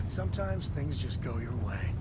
Sometimes things just go your way.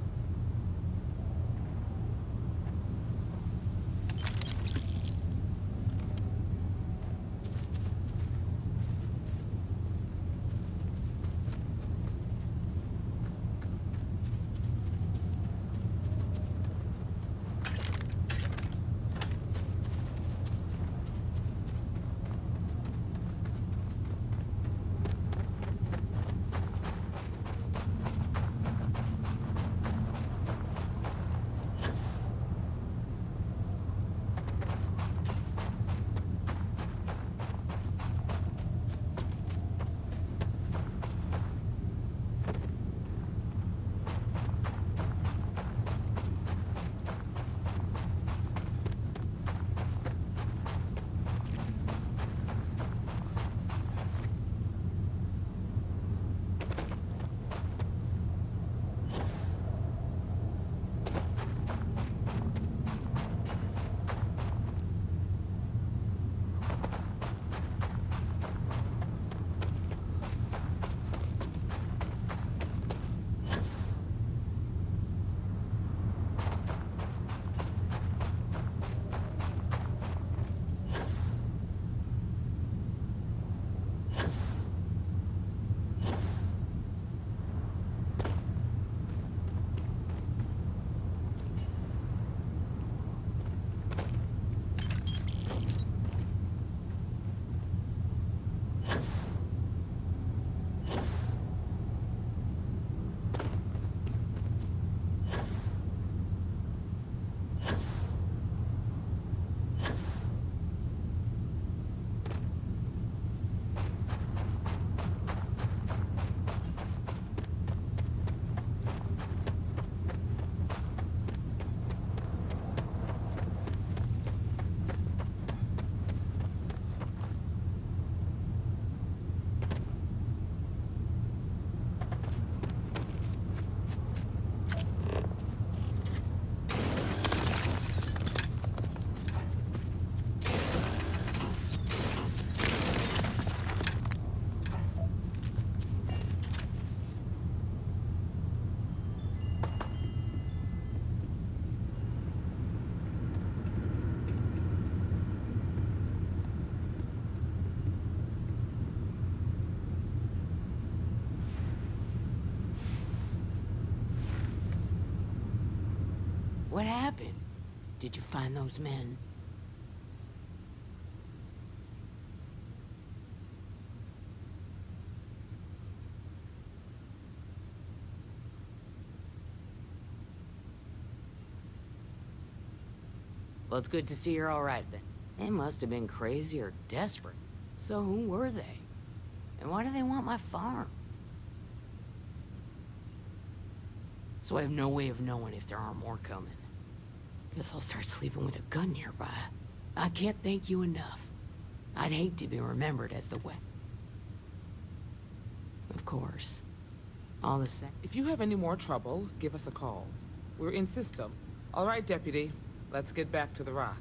What happened? Did you find those men? Well, it's good to see you're all right then. They must have been crazy or desperate. So who were they? And why do they want my farm? So I have no way of knowing if there aren't more coming. Guess I'll start sleeping with a gun nearby. I can't thank you enough. I'd hate to be remembered as the way. Of course. All the same. If you have any more trouble, give us a call. We're in system. All right, Deputy. Let's get back to the rock.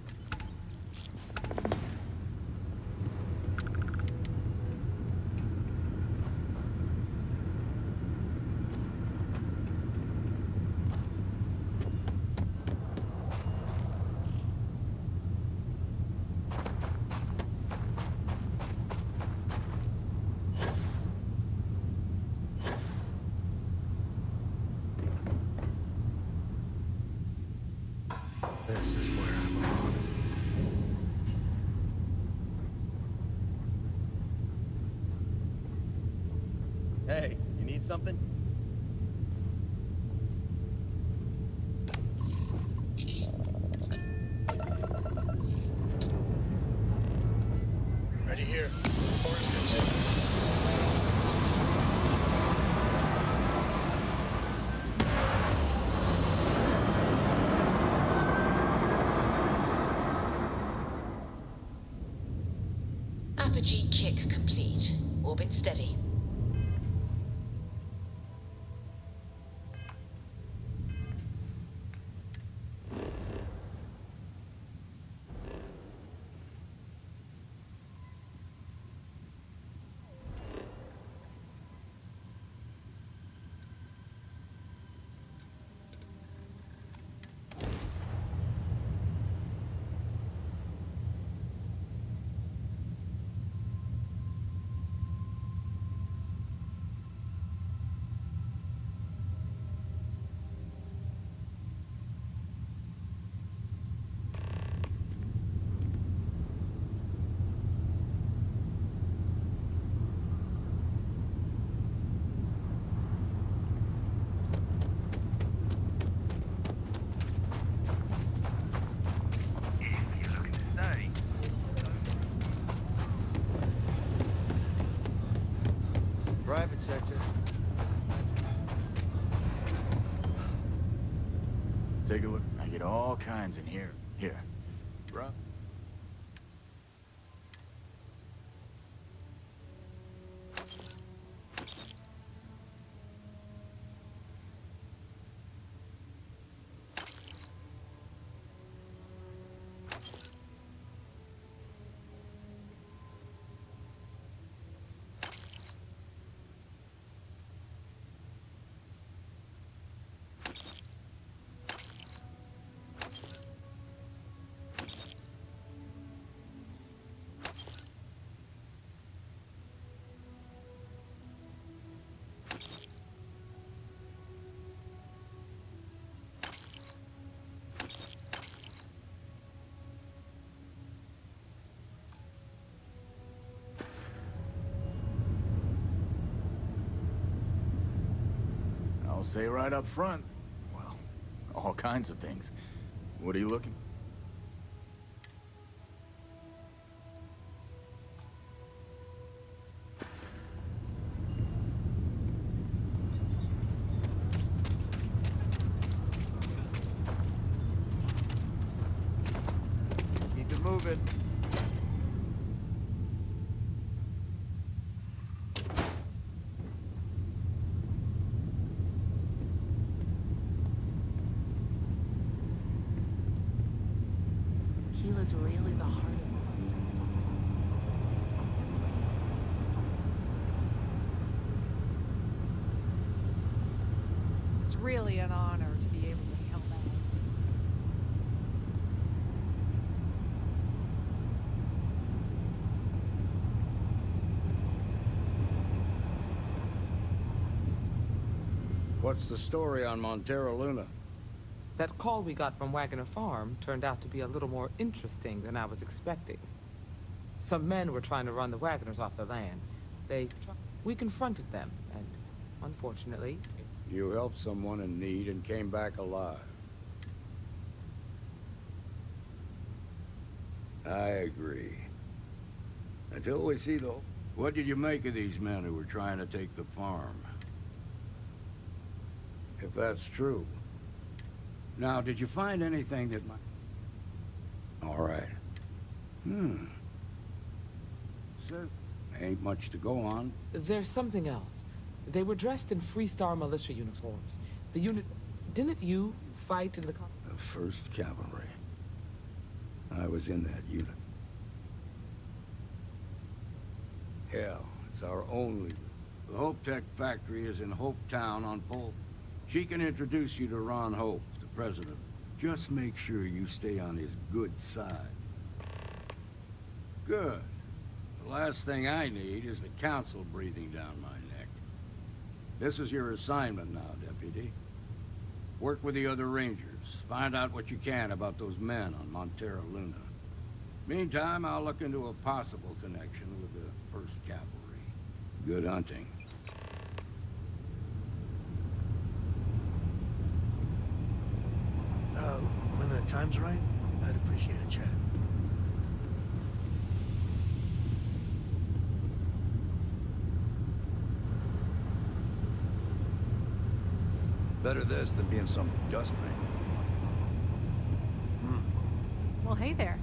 This is where I belong. Hey, you need something? Ready here. Forrest comes in. Apogee kick complete. Orbit steady. Take a look. I get all kinds in here. Here. Bro. I'll say right up front. Well, all kinds of things. What are you looking? Keep it moving. Keela's really the heart of the monster. It's really an honor to be able to help out. What's the story on Montero Luna? That call we got from Wagoner Farm turned out to be a little more interesting than I was expecting. Some men were trying to run the Wagoners off the land. We confronted them, and unfortunately... You helped someone in need and came back alive. I agree. Until we see the... What did you make of these men who were trying to take the farm? If that's true. Now, did you find anything that might... All right. So, ain't much to go on. There's something else. They were dressed in Freestar militia uniforms. The unit... Didn't you fight in the... The 1st Cavalry. I was in that unit. Hell, it's our only... The Hope Tech factory is in Hope Town on Pole. She can introduce you to Ron Hope, the president. Just make sure you stay on his good side. Good. The last thing I need is the council breathing down my neck. This is your assignment now, Deputy. Work with the other Rangers. Find out what you can about those men on Montero Luna. Meantime, I'll look into a possible connection with the 1st Cavalry. Good hunting. When the time's right, I'd appreciate a chat. Better this than being some dustpan. Well, hey there.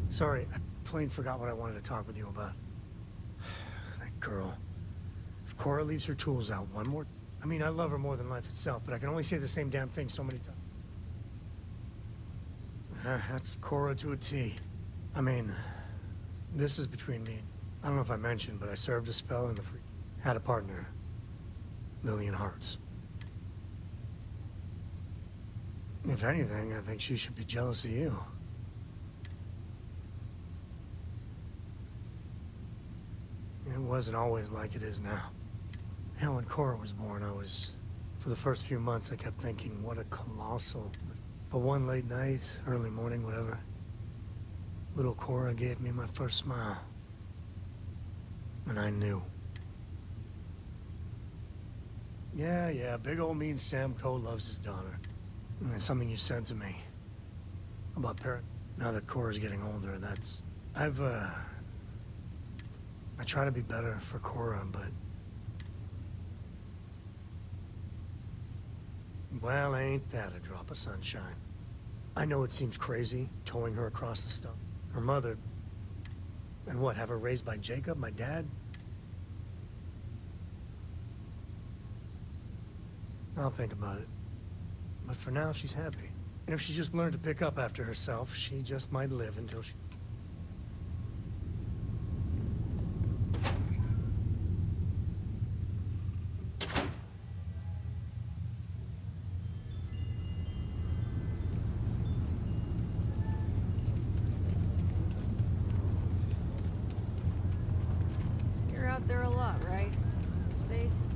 Sorry, I plain forgot what I wanted to talk with you about. That girl. If Cora leaves her tools out one more... I mean, I love her more than life itself, but I can only say the same damn thing so many times. That's Cora to a T. I mean, this is between me. I don't know if I mentioned, but I served a spell in the free... Had a partner. Lillian Hartz. If anything, I think she should be jealous of you. It wasn't always like it is now. Hell, when Cora was born, for the first few months, I kept thinking, what a colossal... But one late night, early morning, whatever, little Cora gave me my first smile. And I knew. Yeah, big old mean Sam Coe loves his daughter. And that's something you said to me about parent. Now that Cora's getting older, I try to be better for Cora, but... Well, ain't that a drop of sunshine. I know it seems crazy, towing her across the stuff. Her mother... And what, have her raised by Jacob, my dad? I'll think about it. But for now, she's happy. And if she just learned to pick up after herself, she just might live until she... You're out there a lot, right? Space?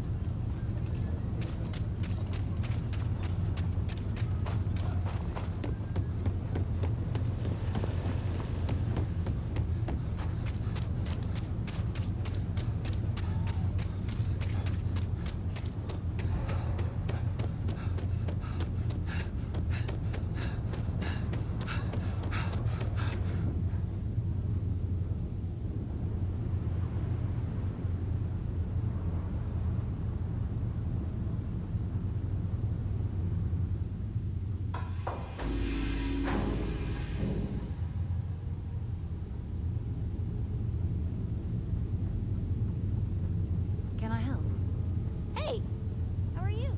Can I help? Hey! How are you?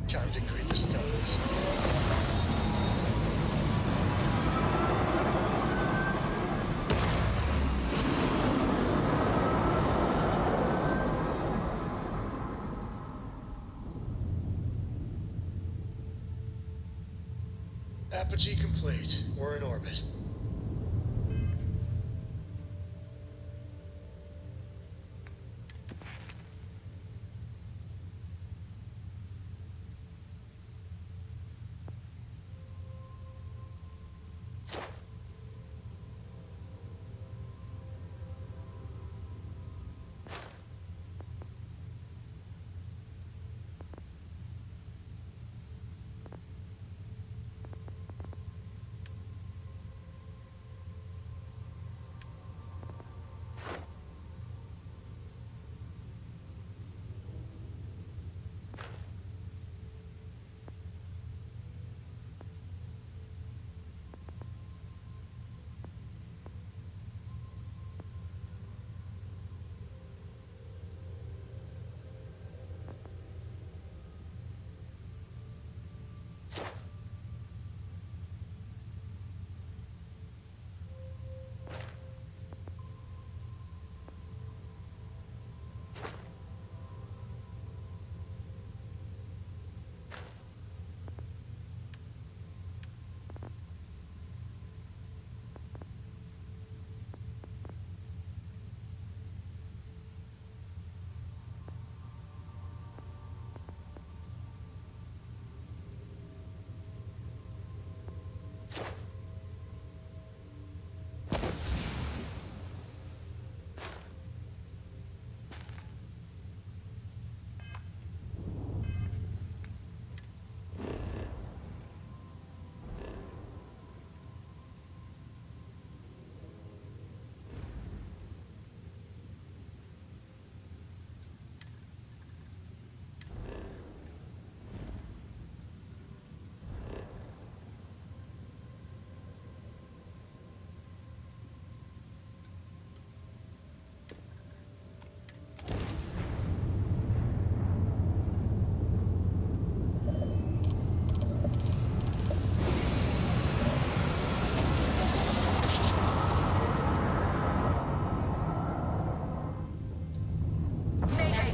Time to greet the stars. Apogee complete. We're in orbit.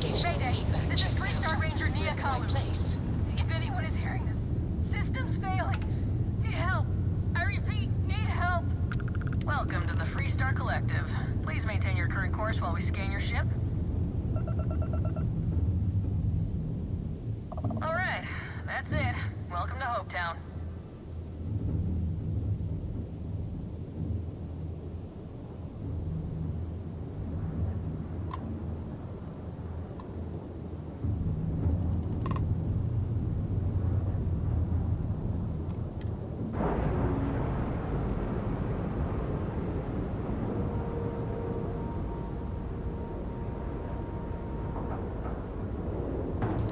occasional feedback This is checks Three-Star out. Ranger We're Nia in the right Collins. place. If anyone is hearing this, system's failing. Need help. I repeat, need help. Welcome to the Freestar Collective. Please maintain your current course while we scan your ship. All right, that's it. Welcome to Hopetown.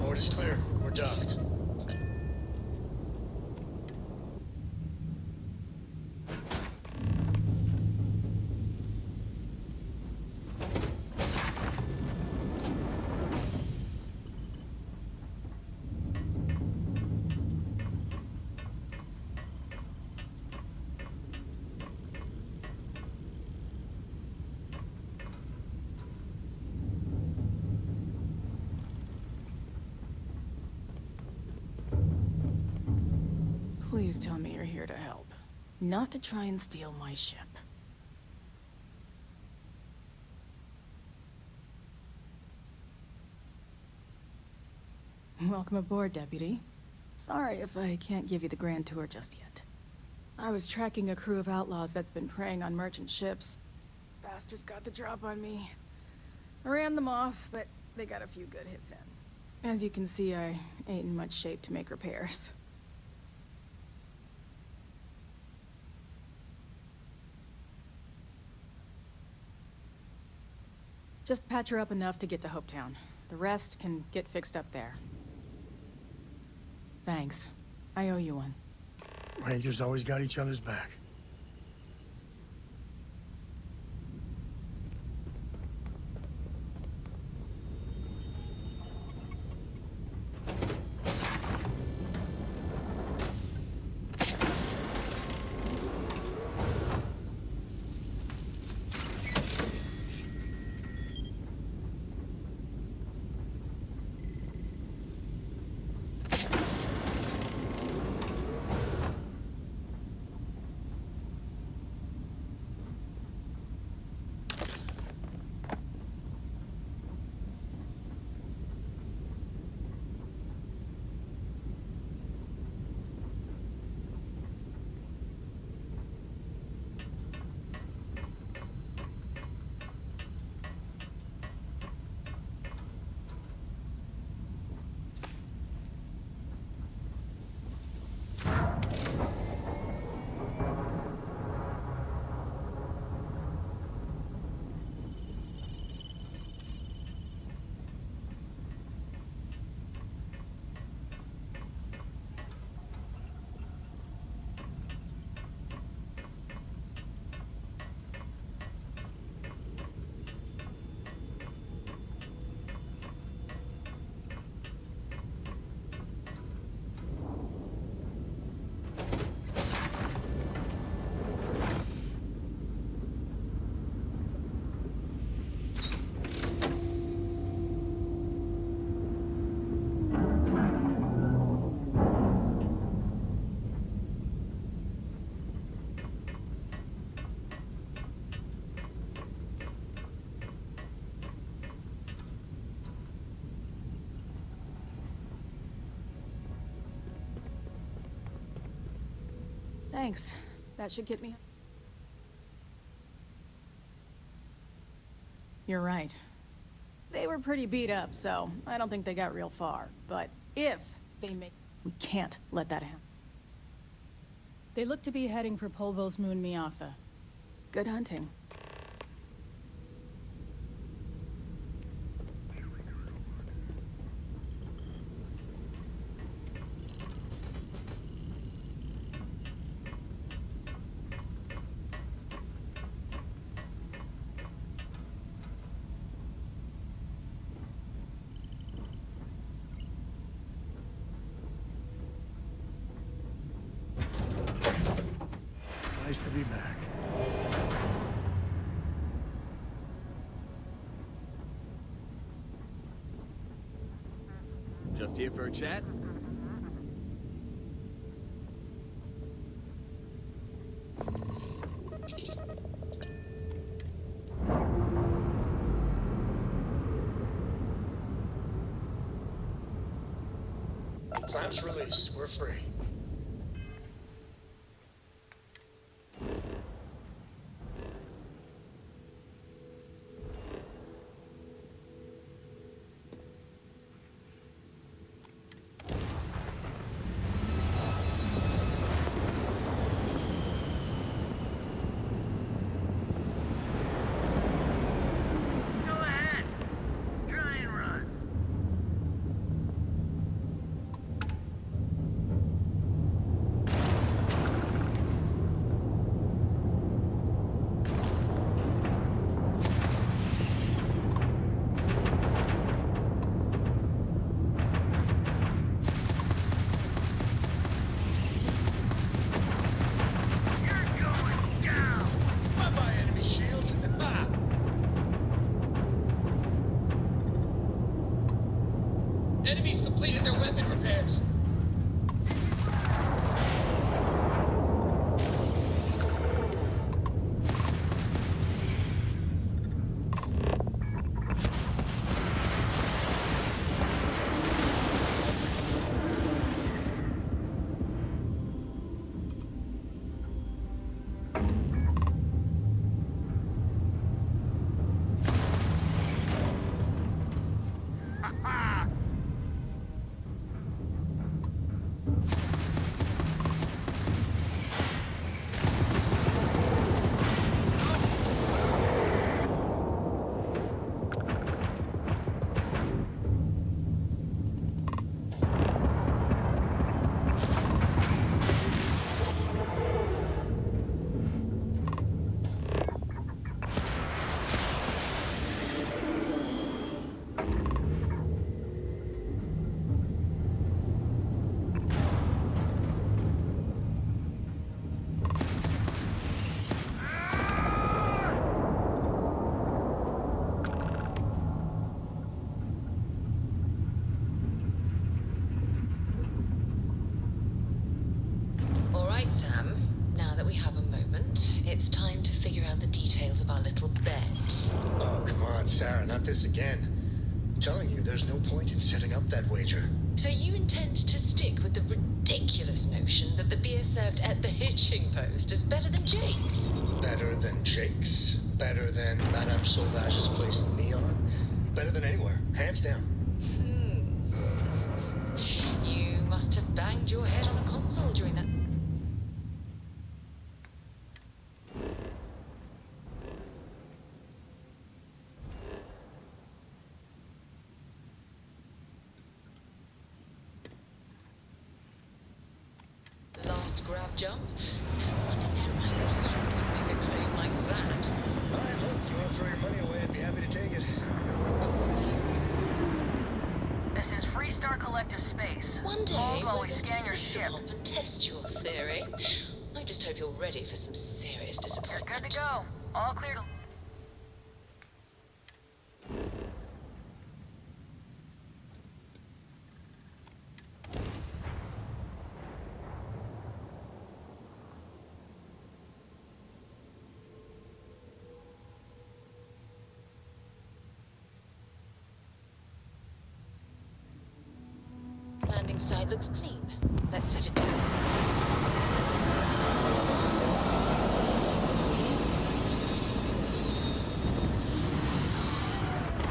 Port is clear. We're docked. Please tell me you're here to help, not to try and steal my ship. Welcome aboard, Deputy. Sorry if I can't give you the grand tour just yet. I was tracking a crew of outlaws that's been preying on merchant ships. Bastards got the drop on me. I ran them off, but they got a few good hits in. As you can see, I ain't in much shape to make repairs. Just patch her up enough to get to Hopetown. The rest can get fixed up there. Thanks. I owe you one. Rangers always got each other's back. Thanks. That should get me... You're right. They were pretty beat up, so I don't think they got real far. But if they make... We can't let that happen. They look to be heading for Polvo's moon Miatha. Good hunting. Nice to be back. Just here for a chat? Clamps released. We're free. Go ahead. Try and run. You're going down. Bye-bye, enemy shields. Ah! Enemies completed their weapon repairs. All right, Sam. Now that we have a moment, it's time to figure out the details of our little bet. Oh, come on, Sarah, not this again. I'm telling you, there's no point in setting up that wager. So you intend to stick with the ridiculous notion that the beer served at the hitching post is better than Jake's? Better than Jake's? Better than Madame Sauvage's place in Neon? Better than anywhere, hands down. You must have banged your head on a console during that. Last grab jump? No one in their right mind would make a claim like that. All right, look, you want to throw your money away, I'd be happy to take it. This is Freestar Collective Space. One day, Hold while we're we going to scan your system ship. hop and test your theory. I just hope you're ready for some serious You're disappointment. good to go. All clear to... Landing side looks clean. Let's set it down.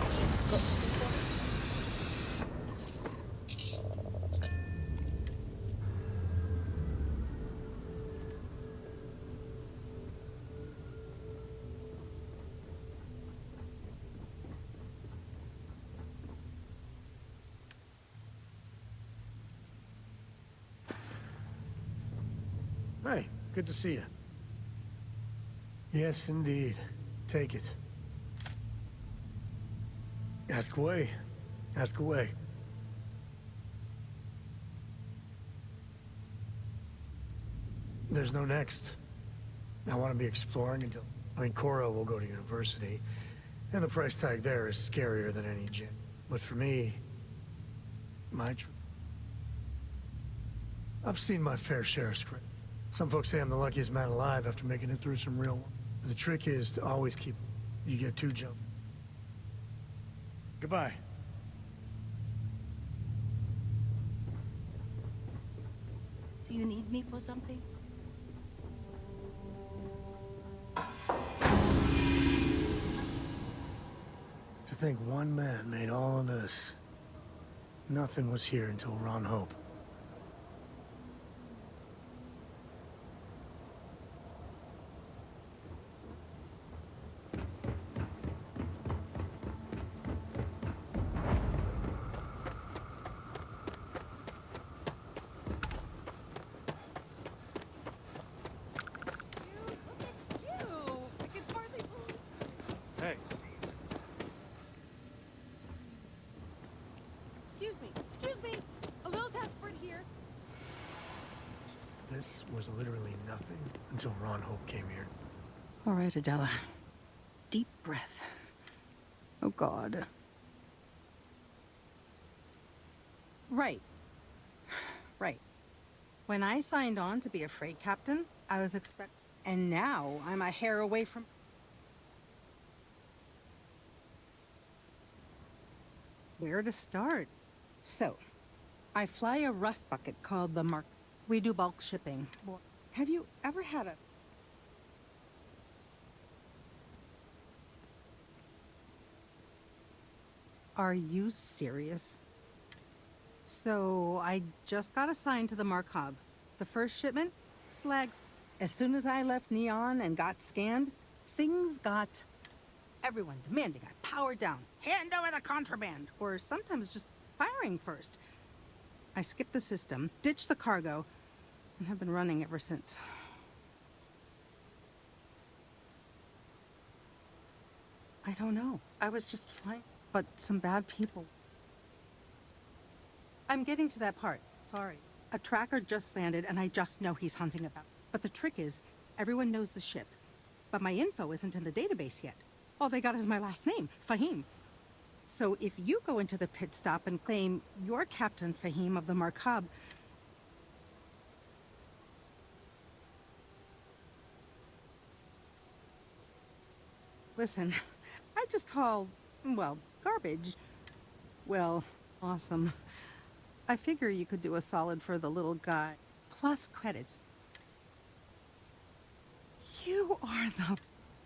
You've got something for me? Hey, good to see you. Yes, indeed. Take it. Ask away. Ask away. There's no next. I want to be exploring until... I mean, Cora will go to university, and the price tag there is scarier than any gym. But for me, my... I've seen my fair share of script. Some folks say I'm the luckiest man alive after making it through some real one. The trick is to always keep... You get too jumpy. Goodbye. Do you need me for something? To think one man made all of this. Nothing was here until Ron Hope. Hey. Excuse me. A little desperate here. This was literally nothing until Ron Hope came here. All right, Adela. Deep breath. Oh, God. Right. Right. When I signed on to be a freight captain, I was and now I'm a hair away from... Where to start? So, I fly a rust bucket called the Mark. We do bulk shipping. Have you ever had a... Are you serious? So, I just got assigned to the Markov. The first shipment? Slags. As soon as I left Neon and got scanned, things got... Everyone demanding I power down, hand over the contraband, or sometimes just firing first. I skipped the system, ditched the cargo, and have been running ever since. I don't know. I was just fine, but some bad people. I'm getting to that part. Sorry. A tracker just landed, and I just know he's hunting about. But the trick is, everyone knows the ship. But my info isn't in the database yet. All they got is my last name, Fahim. So if you go into the pit stop and claim you're Captain Fahim of the Markab... Listen, I just haul, well, garbage. Well, awesome. I figure you could do a solid for the little guy. Plus credits. You are the...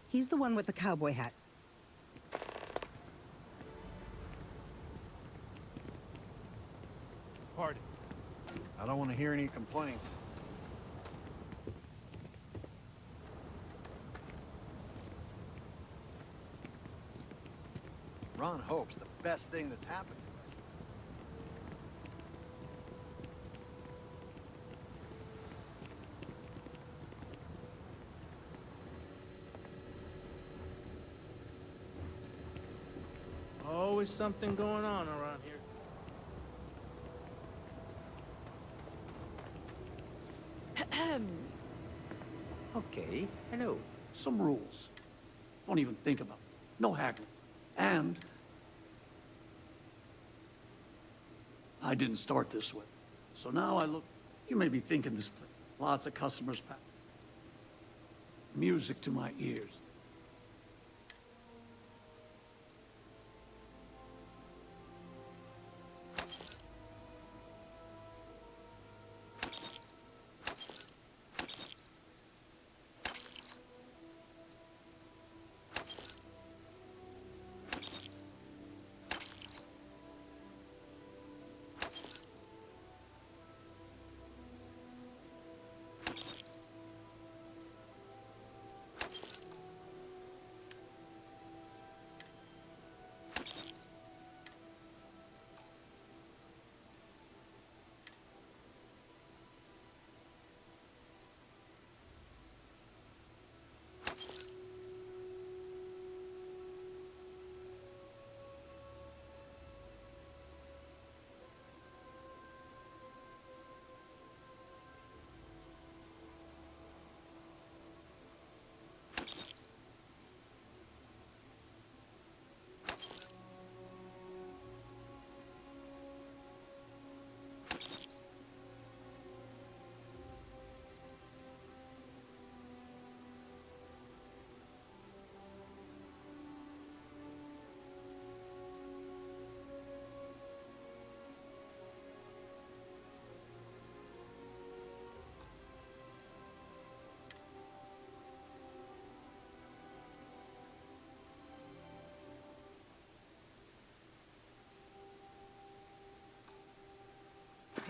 He's the one with the cowboy hat. Pardon. I don't want to hear any complaints. Ron Hope's the best thing that's happened to us. Always something going on around here. Okay, I know. Some rules. Don't even think about it. No haggling. And I didn't start this way. So now I look, you may be thinking this place. Lots of customers pass. Music to my ears.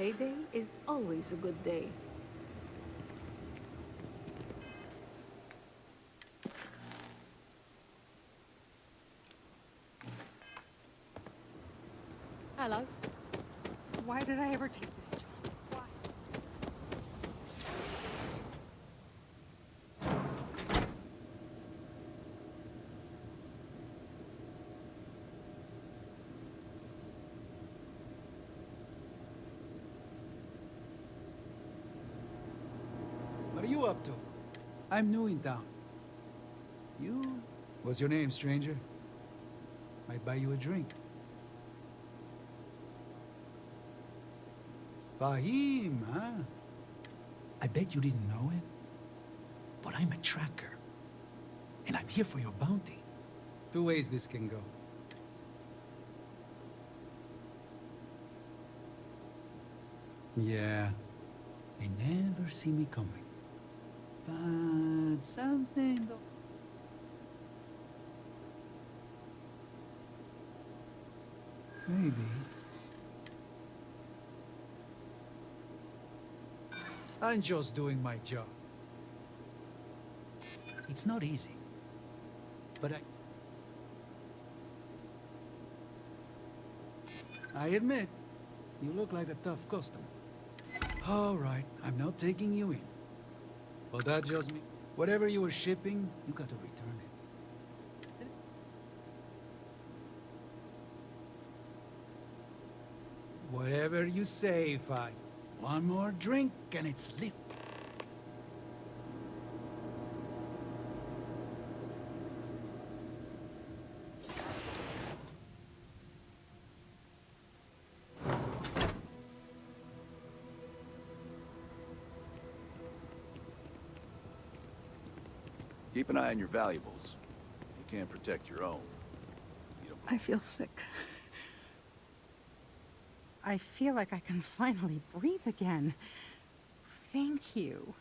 Payday is always a good day. Hello. Why did I ever take this job? Why? What are you up to? I'm new in town. You? What's your name, stranger? Might buy you a drink. Fahim, huh? I bet you didn't know it. But I'm a tracker. And I'm here for your bounty. Two ways this can go. Yeah. They never see me coming. But something though. Maybe. I'm just doing my job. It's not easy. But I admit, you look like a tough customer. All right, I'm not taking you in. But that just means whatever you were shipping, you got to return it. Whatever you say, Fi. One more drink and it's lit. Keep an eye on your valuables. You can't protect your own. I feel sick. I feel like I can finally breathe again. Thank you.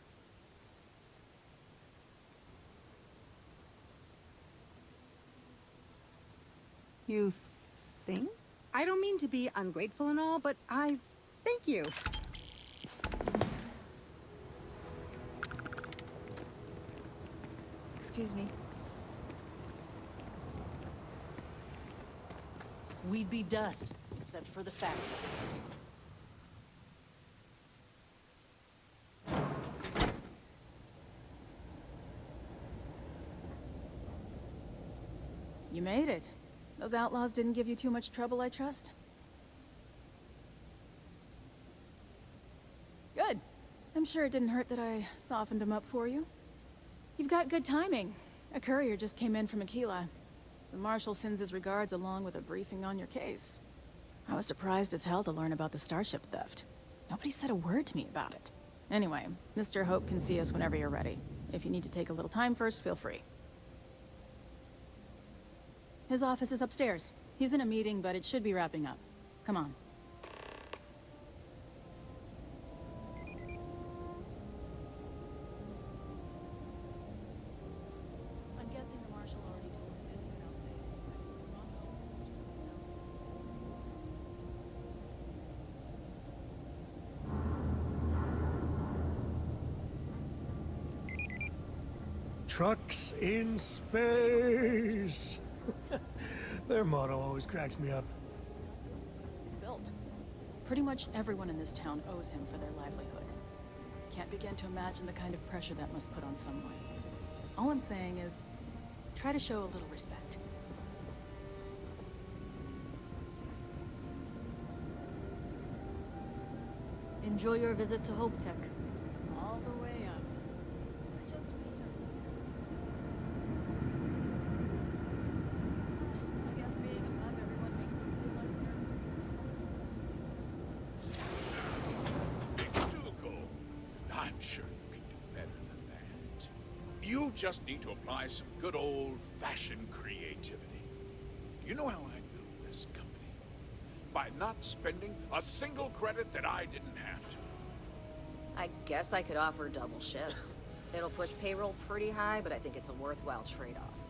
You think? I don't mean to be ungrateful and all, but thank you. Excuse me. We'd be dust, except for the factory. You made it. Those outlaws didn't give you too much trouble, I trust? Good. I'm sure it didn't hurt that I softened them up for you. You've got good timing. A courier just came in from Aquila. The Marshal sends his regards along with a briefing on your case. I was surprised as hell to learn about the starship theft. Nobody said a word to me about it. Anyway, Mr. Hope can see us whenever you're ready. If you need to take a little time first, feel free. His office is upstairs. He's in a meeting, but it should be wrapping up. Come on. I'm guessing the Marshal already told you this, but I'll say it anyway. Ron Hope is Trucks in space. Their motto always cracks me up. built. Pretty much everyone in this town owes him for their livelihood. Can't begin to imagine the kind of pressure that must put on someone. All I'm saying is, try to show a little respect. Enjoy your visit to Hope Tech. All the way up. Is it just me or I guess being above everyone makes them feel like they're... Dougal, I'm sure you can do better than that. You just need to apply some good old-fashioned creativity. You know how I built this company? By not spending a single credit that I didn't have to. I guess I could offer double shifts. It'll push payroll pretty high, but I think it's a worthwhile trade-off.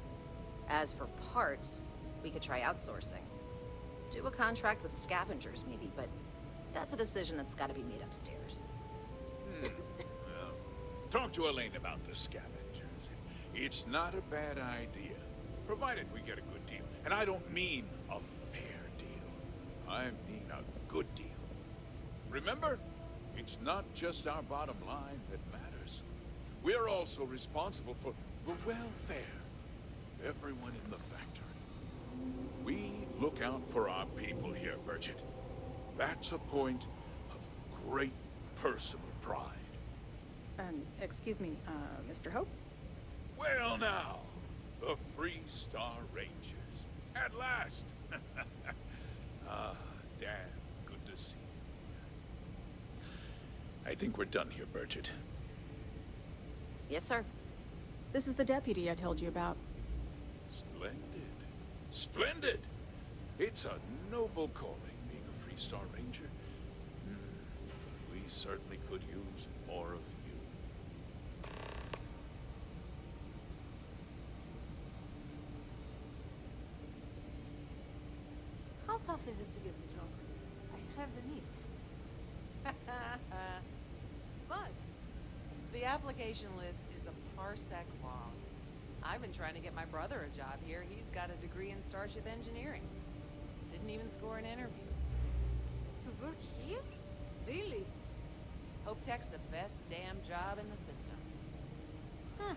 As for parts, we could try outsourcing. Do a contract with scavengers, maybe, but that's a decision that's gotta be made upstairs. Well, talk to Elaine about the scavengers. It's not a bad idea, provided we get a good deal. And I don't mean a fair deal. I mean a good deal. Remember, it's not just our bottom line that matters. We're also responsible for the welfare of everyone in the factory. We look out for our people here, Bridget. That's a point of great personal pride. Excuse me, Mr. Hope? Well now, the Free Star Rangers. At last! Ah, damn good to see you. I think we're done here, Bridget. Yes, sir. This is the deputy I told you about. Splendid. Splendid! It's a noble calling, being a Free Star Ranger. We certainly could use more of you. How tough is it to get the job? I have the needs. But the application list is a parsec long. I've been trying to get my brother a job here. He's got a degree in starship engineering. Didn't even score an interview. To work here? Really? Hope Tech's the best damn job in the system. Huh.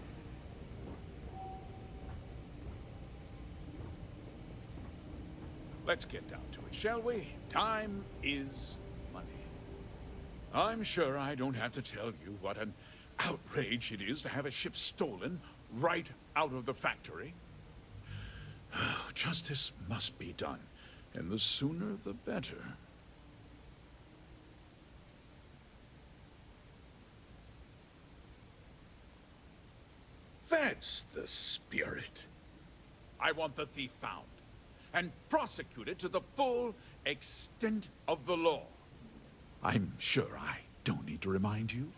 Let's get down to it, shall we? Time is money. I'm sure I don't have to tell you what an outrage it is to have a ship stolen right out of the factory. Justice must be done, and the sooner the better. That's the spirit. I want the thief found and prosecuted to the full extent of the law. I'm sure I don't need to remind you.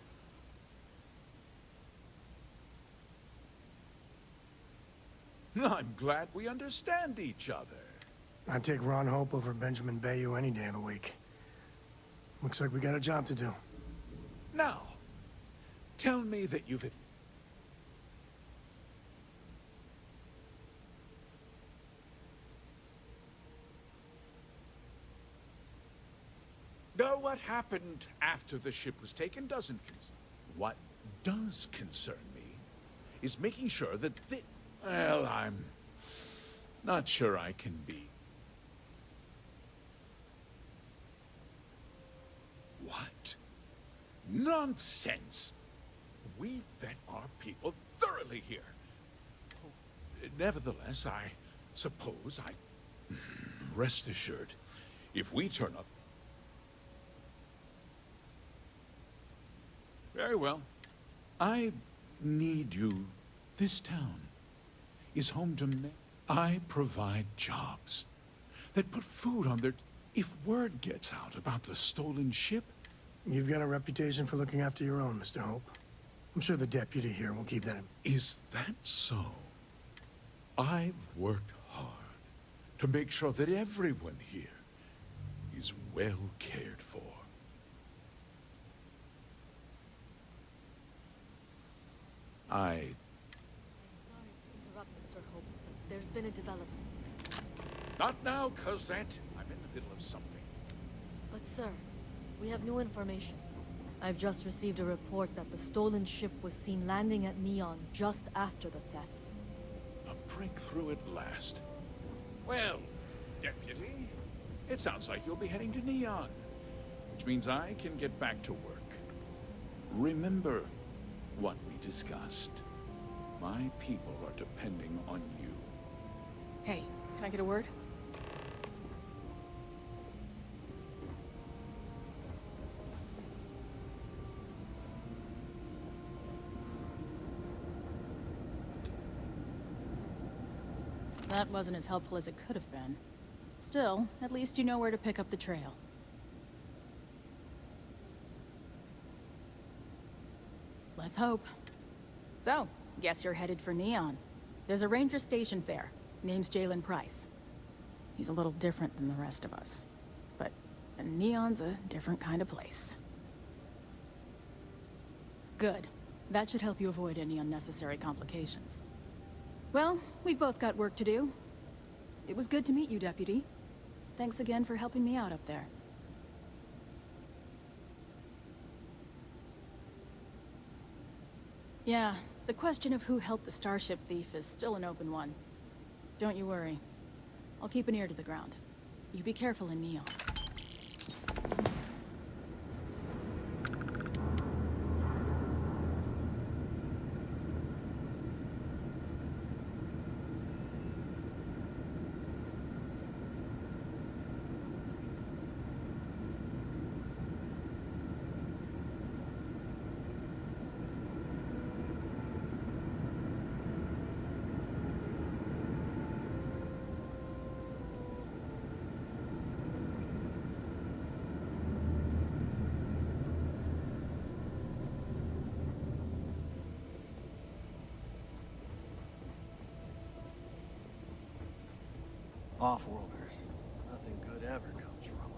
I'm glad we understand each other. I'd take Ron Hope over Benjamin Bayou any day of the week. Looks like we got a job to do. Now, tell me that you've... Though what happened after the ship was taken doesn't concern. What does concern me is making sure that well, I'm not sure I can be. What? Nonsense! We vet our people thoroughly here. Nevertheless, I suppose rest assured, if we turn up... Very well. I need you. This town is home to men. I provide jobs that put food on their... If word gets out about the stolen ship... You've got a reputation for looking after your own, Mr. Hope. I'm sure the deputy here will keep that in... Is that so? I've worked hard to make sure that everyone here is well cared for. I'm sorry to interrupt, Mr. Hope. There's been a development. Not now, Cosette. I'm in the middle of something. But sir, we have new information. I've just received a report that the stolen ship was seen landing at Neon just after the theft. A breakthrough at last. Well, Deputy, it sounds like you'll be heading to Neon, which means I can get back to work. Remember what we discussed. My people are depending on you. Hey, can I get a word? That wasn't as helpful as it could have been. Still, at least you know where to pick up the trail. Let's hope. So, guess you're headed for Neon. There's a ranger stationed there. Name's Jalen Price. He's a little different than the rest of us. But And Neon's a different kind of place. Good. That should help you avoid any unnecessary complications. Well, we've both got work to do. It was good to meet you, Deputy. Thanks again for helping me out up there. Yeah, the question of who helped the Starship thief is still an open one. Don't you worry. I'll keep an ear to the ground. You be careful in Neon. Off-worlders. Nothing good ever comes from them.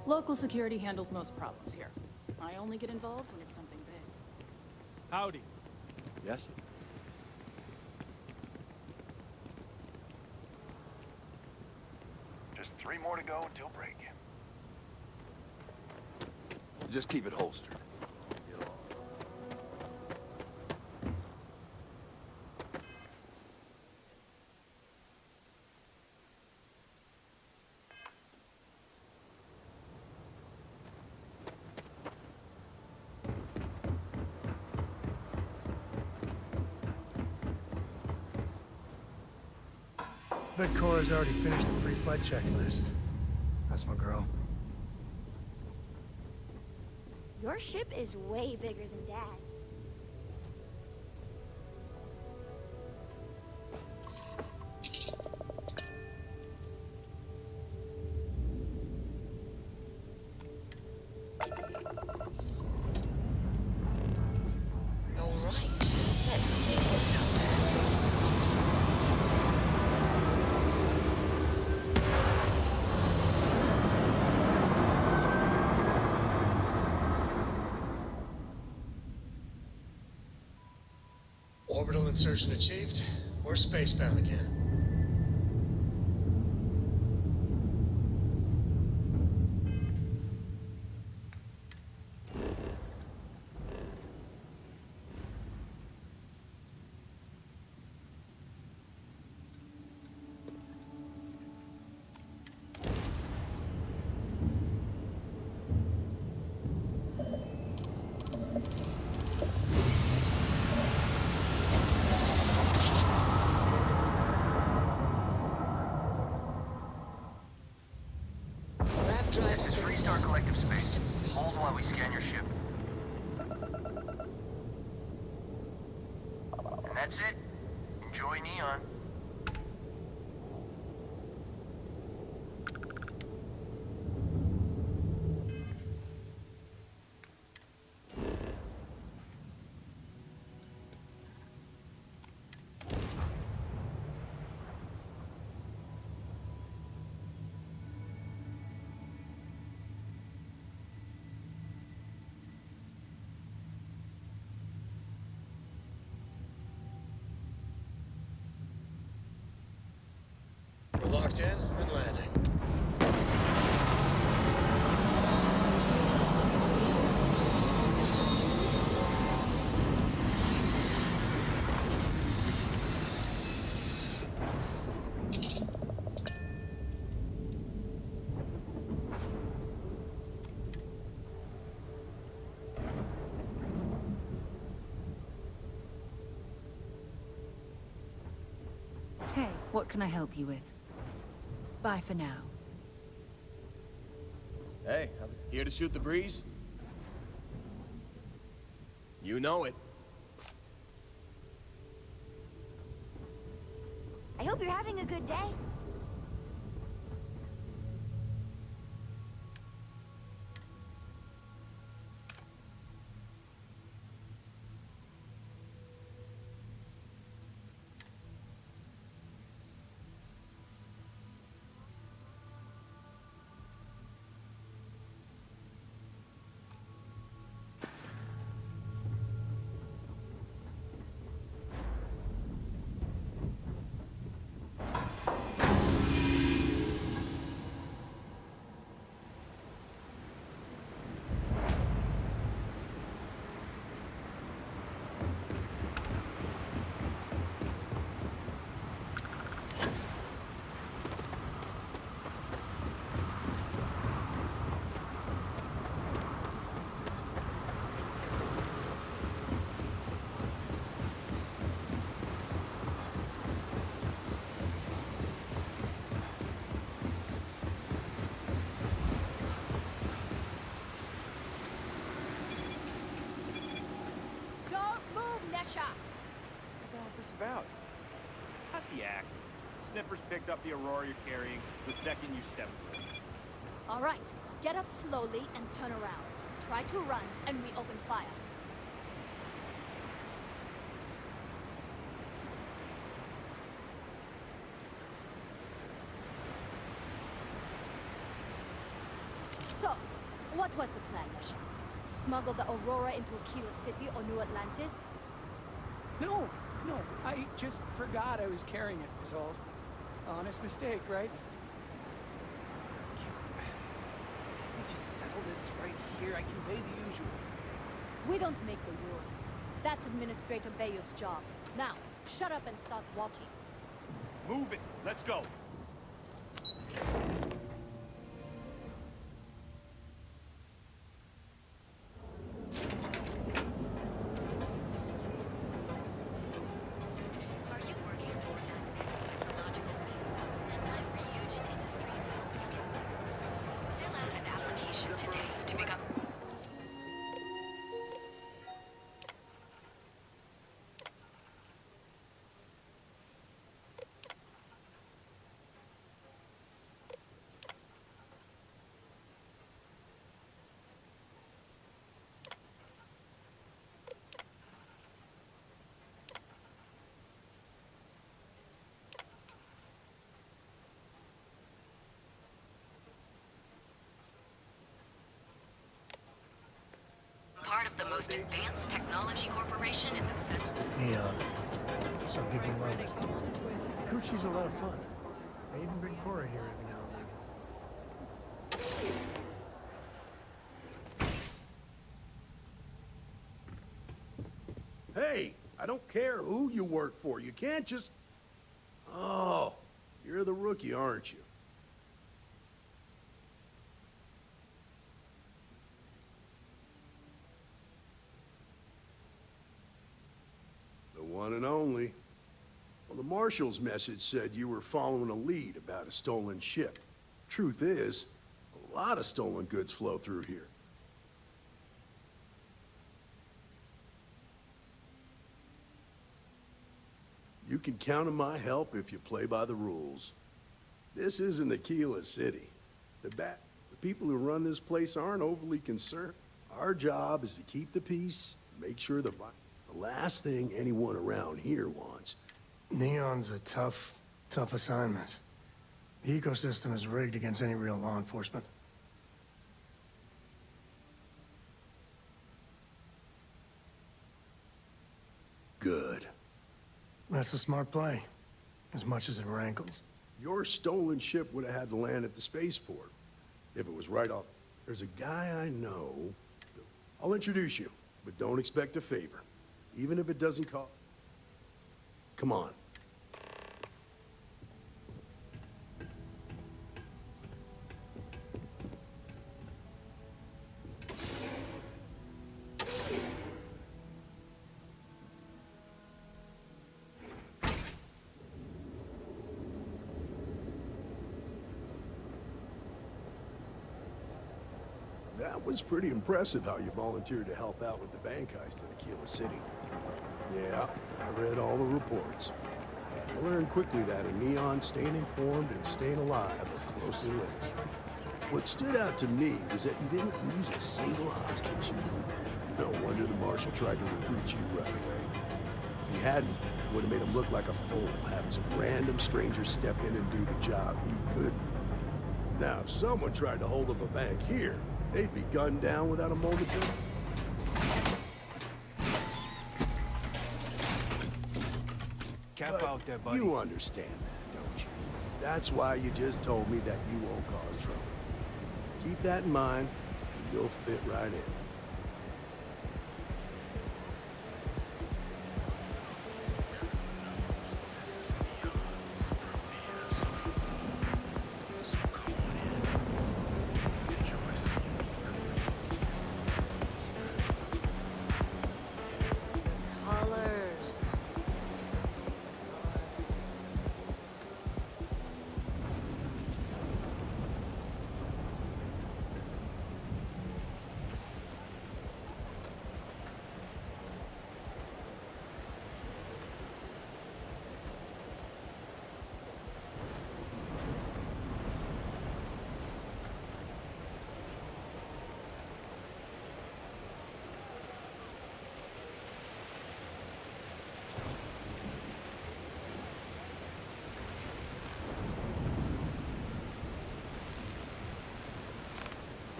Local security handles most problems here. I only get involved when it's something big. Howdy. Yes? Just 3 more to go until break. Just keep it holstered. Bet Cora's already finished the pre-flight checklist. That's my girl. Your ship is way bigger than Dad's. All right, let's see what's out there. Orbital insertion achieved. We're spacebound again. Grab drives for the Star Collective space. systems green. Hold while we scan your ship. And that's it. Enjoy Neon. We're locked in and landing. Hey, what can I help you with? Bye for now. Hey, how's it? Here to shoot the breeze? You know it. I hope you're having a good day. about? Cut the act. Sniffers picked up the Aurora you're carrying the second you stepped through. All right, get up slowly and turn around. Try to run, and we open fire. So, what was the plan, Masha? Smuggle the Aurora into Aquila City or New Atlantis? No, I just forgot I was carrying it, is all. Honest mistake, right? Can we just settle this right here? I convey the usual. We don't make the rules. That's Administrator Bayer's job. Now, shut up and start walking. Move it. Let's go. Are you working for Advanced Technological Group? Then let Ryujin Industries help you get there. Fill out an application today to become... Part of the most advanced technology corporation in the settled... Neon. Some people love it. Coochie's a lot of fun. I even bring Cora here every now and then. Hey, I don't care who you work for. You can't just... Oh, you're the rookie, aren't you? The one and only. Well, the Marshal's message said you were following a lead about a stolen ship. Truth is, a lot of stolen goods flow through here. You can count on my help if you play by the rules. This isn't Aquila City. The people who run this place aren't overly concerned. Our job is to keep the peace, make sure the last thing anyone around here wants. Neon's a tough assignment. The ecosystem is rigged against any real law enforcement. Good. That's a smart play, as much as it rankles. Your stolen ship would have had to land at the spaceport. If it was right off. There's a guy I know. I'll introduce you, but don't expect a favor. Even if it doesn't cost. Come on. That was pretty impressive how you volunteered to help out with the bank heist in Aquila City. Yeah, I read all the reports. I learned quickly that a Neon staying informed and staying alive are closely linked. What stood out to me was that you didn't lose a single hostage. No wonder the Marshal tried to recruit you right away. If he hadn't, it would have made him look like a fool, having some random stranger step in and do the job he couldn't. Now, if someone tried to hold up a bank here, they'd be gunned down without a moment's notice. Cap out there, buddy. You understand that, don't you? That's why you just told me that you won't cause trouble. Keep that in mind, and you'll fit right in.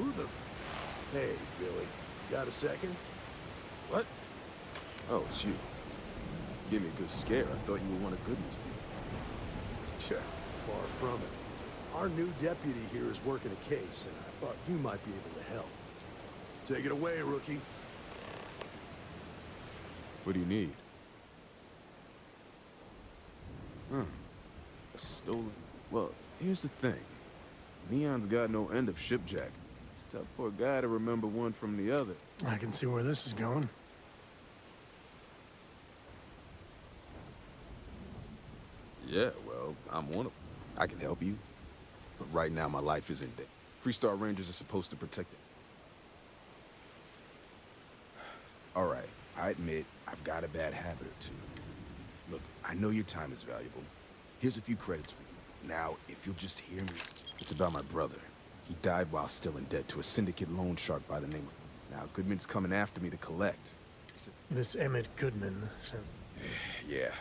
Who the... Hey, Billy. Got a second? What? Oh, it's you. Gave me a good scare. I thought you were one of Goodman's people. Yeah, far from it. Our new deputy here is working a case, and I thought you might be able to help. Take it away, rookie. What do you need? A stolen... Well, here's the thing. Neon's got no end of shipjack. It's tough for a guy to remember one from the other. I can see where this is going. Yeah, well, I'm one of them. I can help you. But right now, my life is in danger. Freestar Rangers are supposed to protect it. All right, I admit I've got a bad habit or two. Look, I know your time is valuable. Here's a few credits for you. Now, if you'll just hear me, it's about my brother. He died while still in debt to a syndicate loan shark by the name of... Now, Goodman's coming after me to collect. He said... This Emmett Goodman says... Yeah.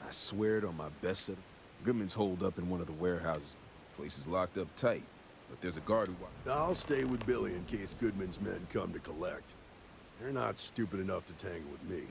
I swear it on my best set. Goodman's holed up in one of the warehouses. Place is locked up tight, but there's a guard who... I'll stay with Billy in case Goodman's men come to collect. They're not stupid enough to tangle with me.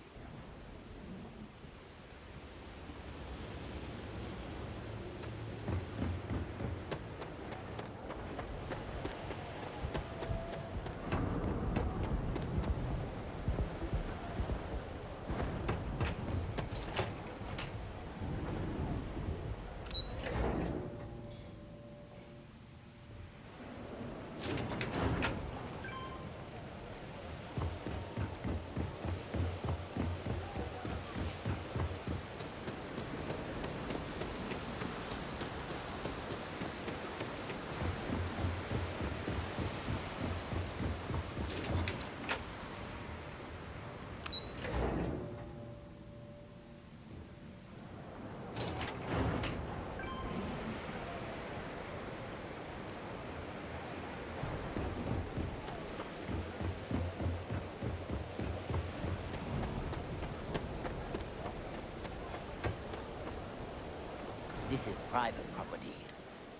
This is private property.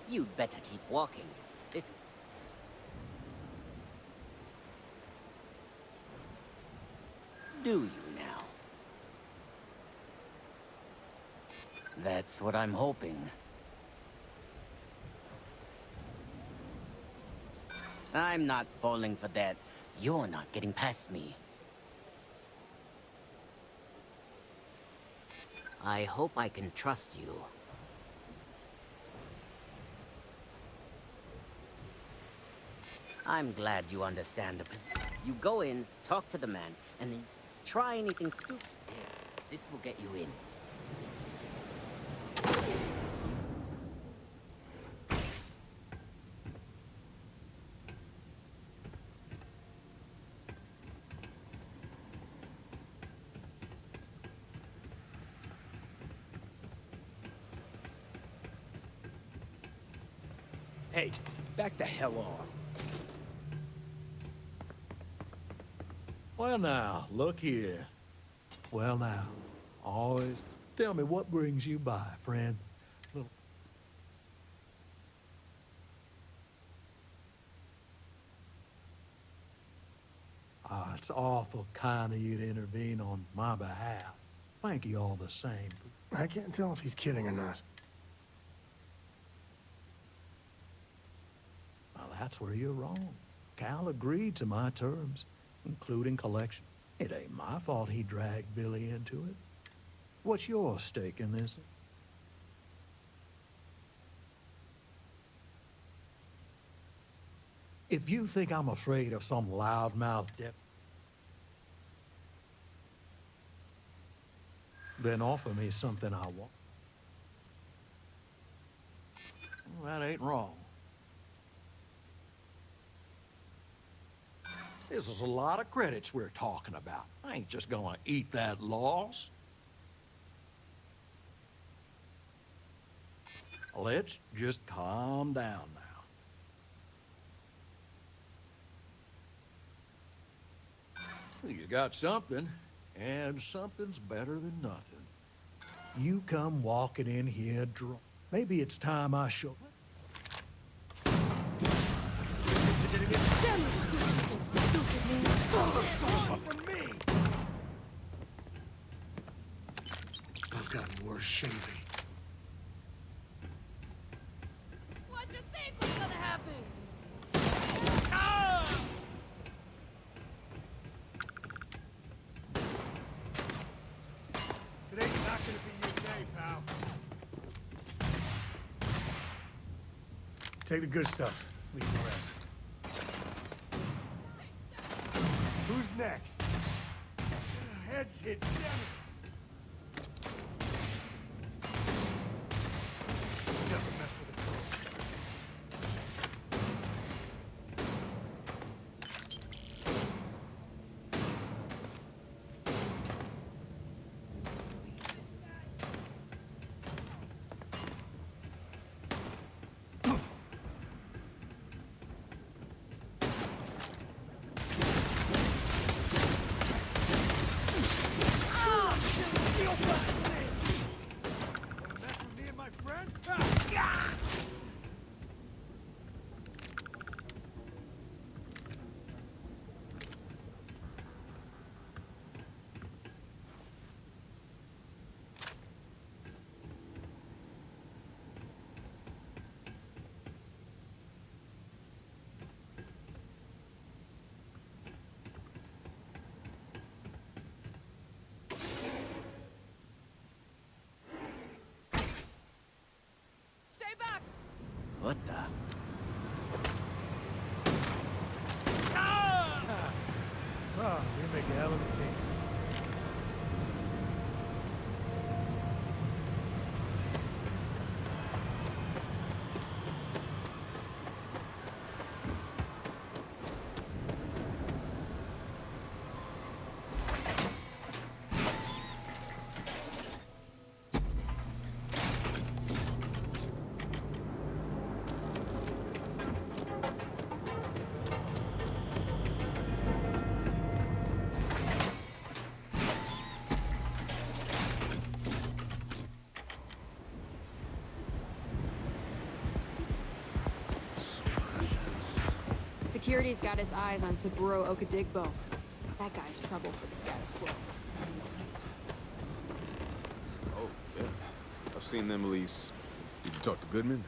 You'd better keep walking. This... Do you now? That's what I'm hoping. I'm not falling for that. You're not getting past me. I hope I can trust you. I'm glad you understand the position. You go in, talk to the man, and then try anything stupid. There, this will get you in. Hey, back the hell off. Well now, look here. Well now, always tell me what brings you by, friend. Little... Ah, it's awful kind of you to intervene on my behalf. Thank you all the same. I can't tell if he's kidding or not. Well, that's where you're wrong. Cal agreed to my terms, including collection. It ain't my fault he dragged Billy into it. What's your stake in this? If you think I'm afraid of some loudmouth then offer me something I want. Well, that ain't wrong. This is a lot of credits we're talking about. I ain't just gonna eat that loss. Let's just calm down now. You got something, and something's better than nothing. You come walking in here drunk. Maybe it's time I show... I've gotten worse, shouldn't I? What'd you think was gonna happen? Today's not gonna be your day, pal. Take the good stuff. Leave the rest. Who's next? Heads hit, damn it! Never mess with a girl. What the? Oh, we make a hell of a team. Security's got his eyes on Saburo Okadigbo. That guy's trouble for the status quo. Oh, yeah. I've seen them lease. Did you talk to Goodman?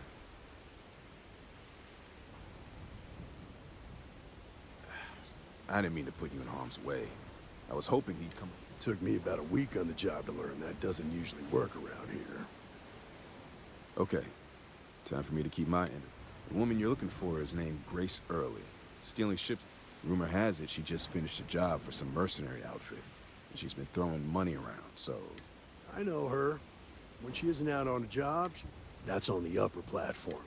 I didn't mean to put you in harm's way. I was hoping he'd come. Took me about a week on the job to learn that doesn't usually work around here. Okay. Time for me to keep my end. The woman you're looking for is named Grace Early. Stealing ships. Rumor has it she just finished a job for some mercenary outfit. And she's been throwing money around, so... I know her. When she isn't out on a job, that's on the upper platform.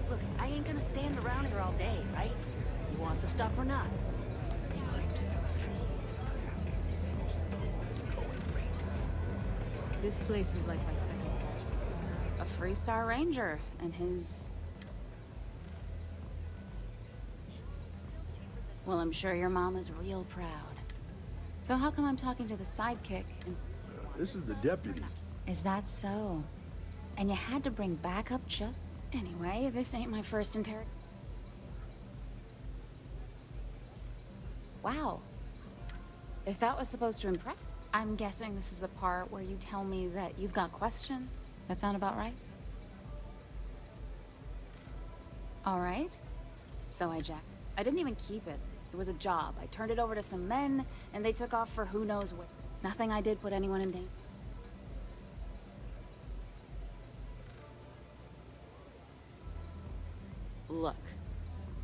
Look, I ain't gonna stand around here all day, right? You want the stuff or not? I'm still interested. Most to go and rate. This place is like my second home. A Freestar Ranger and his... Well, I'm sure your mom is real proud. So how come I'm talking to the sidekick and... This is the deputies. Is that so? And you had to bring backup just... Anyway, this ain't my first Wow. If that was supposed to impress... I'm guessing this is the part where you tell me that you've got question. That sound about right? All right. So I didn't even keep it. It was a job. I turned it over to some men, and they took off for who knows where. Nothing I did put anyone in danger. Look,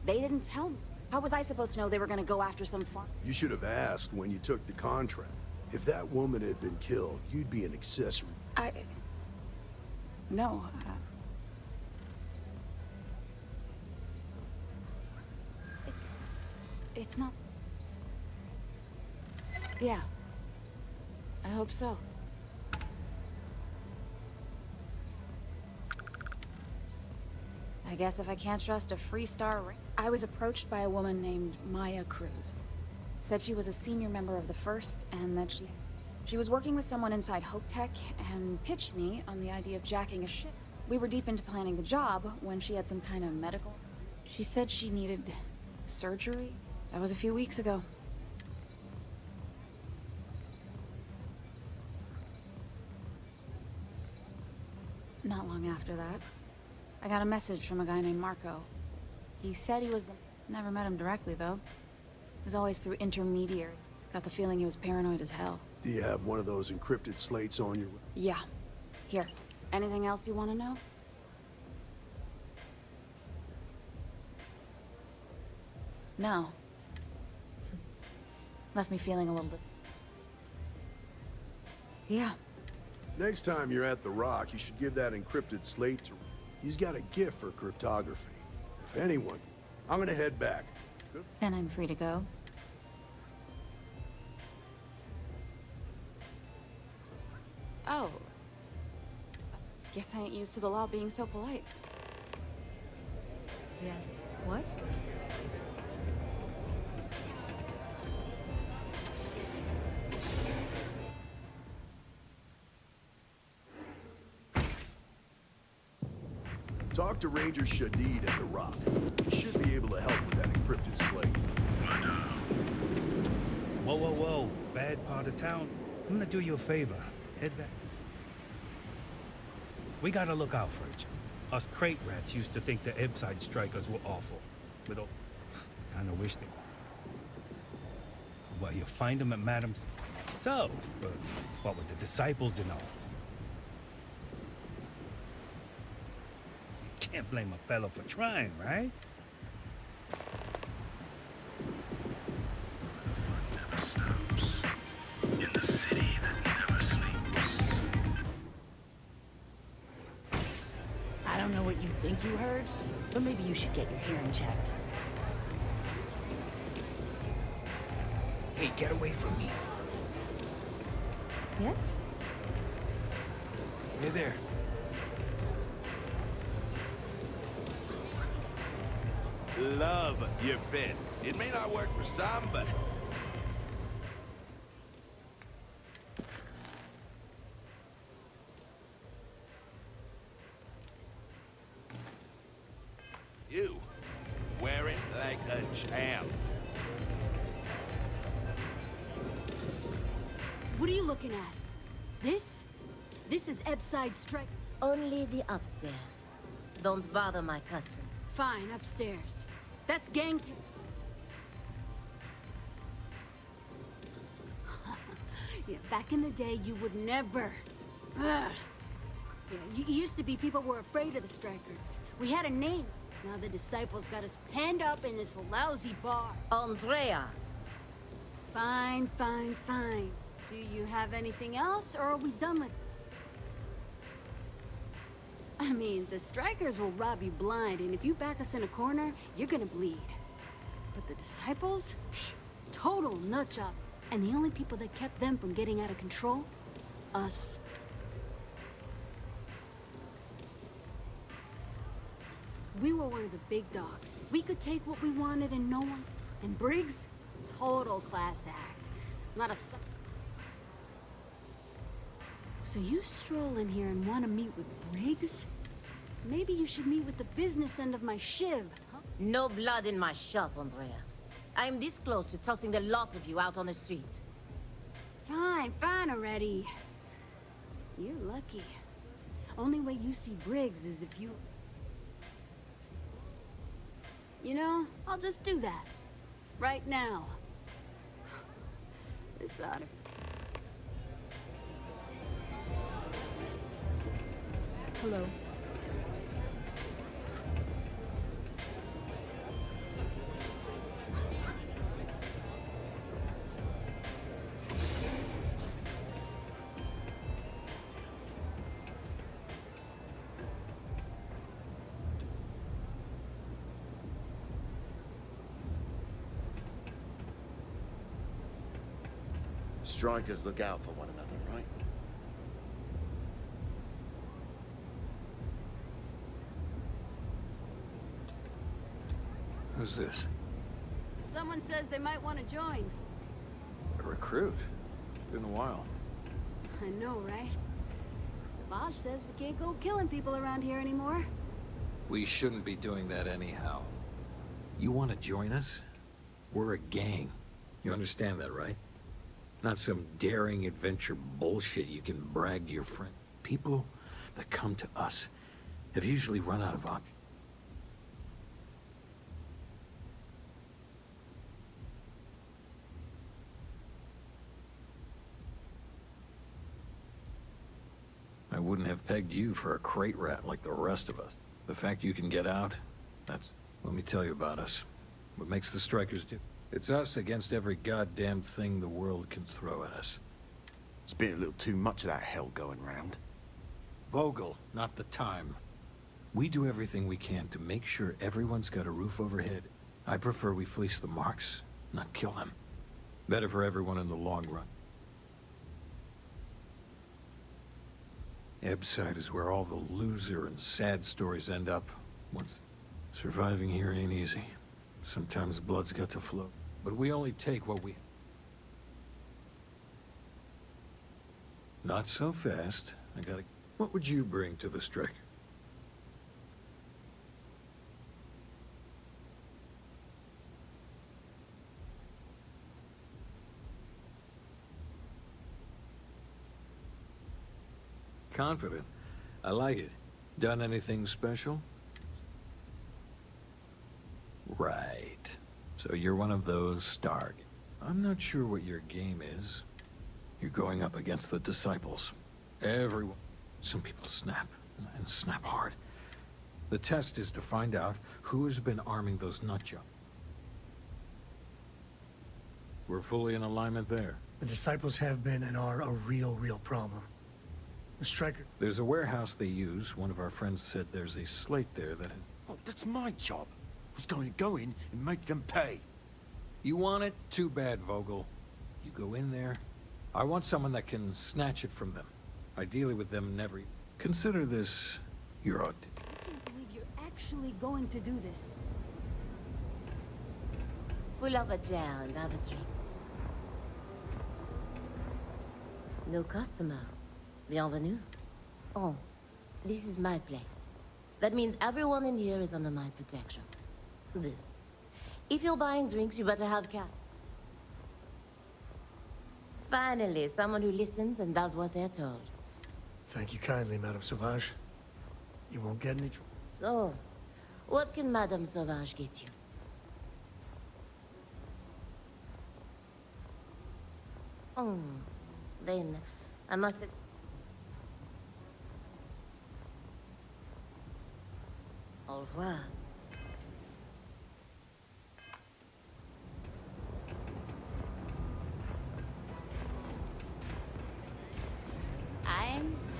they didn't tell me. How was I supposed to know they were gonna go after some farm? You should have asked when you took the contract. If that woman had been killed, you'd be an accessory. No, it's not... Yeah. I hope so. I guess if I can't trust a Freestar... I was approached by a woman named Maya Cruz. Said she was a senior member of the First, and that she was working with someone inside Hope Tech, and pitched me on the idea of jacking a ship. We were deep into planning the job when she had some kind of medical... She said she needed surgery. That was a few weeks ago. Not long after that, I got a message from a guy named Marco. He said he was the... Never met him directly, though. It was always through intermediary. Got the feeling he was paranoid as hell. Do you have one of those encrypted slates on your... Yeah. Here. Anything else you want to know? No. Left me feeling a little Yeah. Next time you're at the Rock, you should give that encrypted slate to... He's got a gift for cryptography. If anyone... I'm gonna head back. Then I'm free to go. Oh. Guess I ain't used to the law being so polite. Yes. What? Talk to Ranger Shadid at the Rock. He should be able to help with that encrypted slate. Whoa, whoa, whoa. Bad part of town. I'm gonna do you a favor. Head back. We gotta look out for each other. Us crate rats used to think the Ebbside strikers were awful. But kinda wish they... Well, you find them at Madam's... So, what with the disciples and all? Can't blame a fellow for trying, right? I don't know what you think you heard, but maybe you should get your hearing checked. Hey, get away from me. Yes? Hey there. Love your fit. It may not work for some, but... You wear it like a champ. What are you looking at? This? This is Ebbside Strike. Only the upstairs. Don't bother my customer. Fine, upstairs. That's gang t- Yeah, back in the day, you would never. Ugh. Yeah, you used to be people were afraid of the strikers. We had a name. Now the disciples got us penned up in this lousy bar. Andrea. Fine, fine, fine. Do you have anything else, or are we done with... I mean, the strikers will rob you blind, and if you back us in a corner, you're gonna bleed. But the disciples? Psh, total nutjob. And the only people that kept them from getting out of control? Us. We were one of the big dogs. We could take what we wanted and no one... And Briggs? Total class act. Not a... So you stroll in here and want to meet with Briggs? Maybe you should meet with the business end of my shiv, huh? No blood in my shop, Andrea. I'm this close to tossing the lot of you out on the street. Fine, fine already. You're lucky. Only way you see Briggs is if you... You know, I'll just do that. Right now. This ought to... Hello. Strikers look out for one another, right? Who's this? Someone says they might want to join. A recruit? Been a while. I know, right? Savage says we can't go killing people around here anymore. We shouldn't be doing that anyhow. You want to join us? We're a gang. You understand that, right? Not some daring adventure bullshit you can brag to your friend. People that come to us have usually run out of options. I wouldn't have pegged you for a crate rat like the rest of us. The fact you can get out, that's... Let me tell you about us. What makes the Strikers do? It's us against every goddamn thing the world can throw at us. It's been a little too much of that hell going round. Vogel, not the time. We do everything we can to make sure everyone's got a roof overhead. I prefer we fleece the marks, not kill them. Better for everyone in the long run. Ebbside is where all the loser and sad stories end up. Once surviving here ain't easy. Sometimes blood's got to flow. But we only take what we... Not so fast. I gotta... What would you bring to the strike? Confident. I like it. Done anything special? Right. So you're one of those Starg. I'm not sure what your game is. You're going up against the Disciples. Everyone. Some people snap, and snap hard. The test is to find out who has been arming those nutjobs. We're fully in alignment there. The Disciples have been and are a real problem. The Striker... There's a warehouse they use. One of our friends said there's a slate there that has... Oh, that's my job. I was going to go in and make them pay. You want it? Too bad, Vogel. You go in there. I want someone that can snatch it from them. Ideally with them never... Consider this your odd. I can't believe you're actually going to do this. Pull up a chair and have a drink. No customer. Bienvenue. Oh, this is my place. That means everyone in here is under my protection. Bleh. If you're buying drinks, you better have cash. Finally, someone who listens and does what they're told. Thank you kindly, Madame Sauvage. You won't get any... So, what can Madame Sauvage get you? Oh, then I must... Au revoir. I'm so...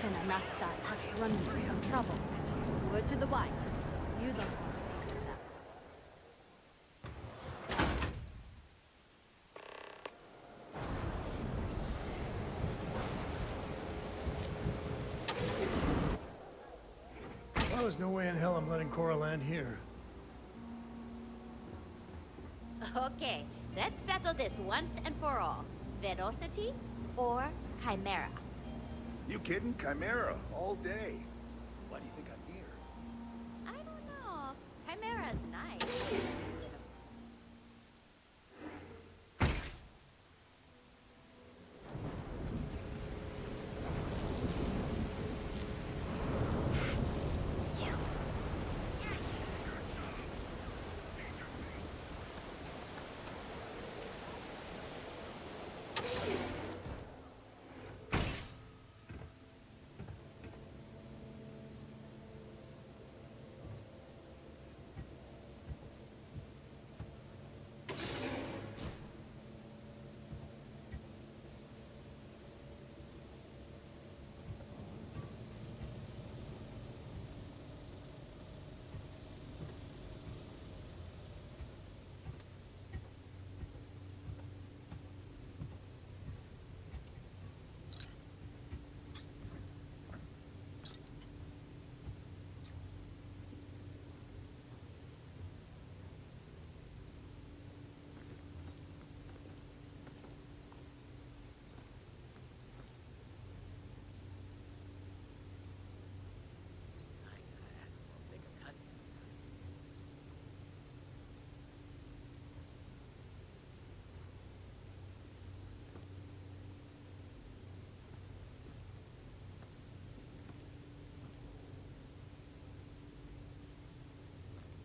and Anastas has run into some trouble. Word to the wise. You don't want to face that. Well, there's no way in hell I'm letting Cora land here. Okay, let's settle this once and for all. Velocity or Chimera? You kidding? Chimera, all day. Why do you think I'm here? I don't know. Chimera's nice.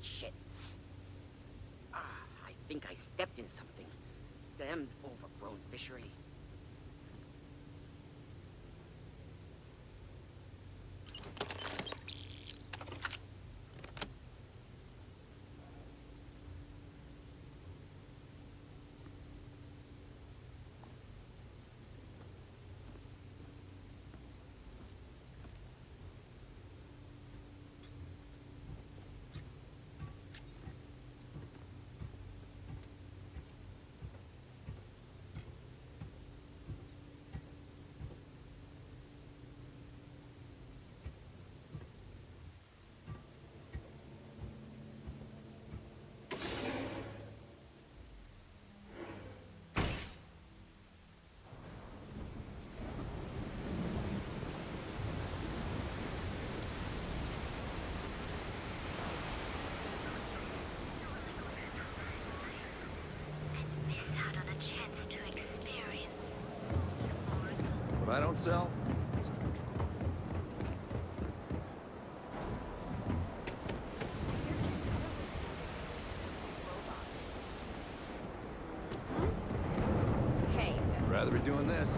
Shit. I think I stepped in something. Damned overgrown fishery. What I don't sell? Hey. I'd rather be doing this.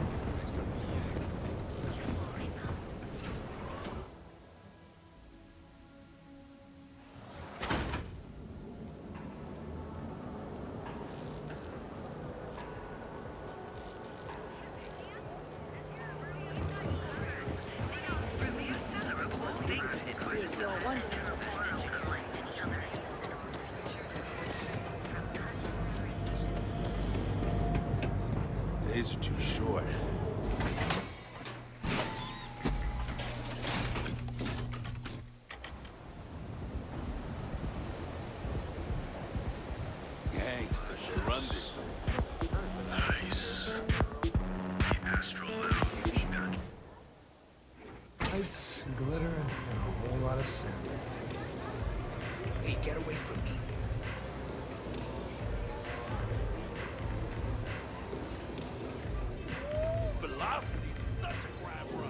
Days are too short. Gangsters, they run this. Lights, glitter, and a whole lot of sand. Hey, get away from me. Velocity is such a grab rush.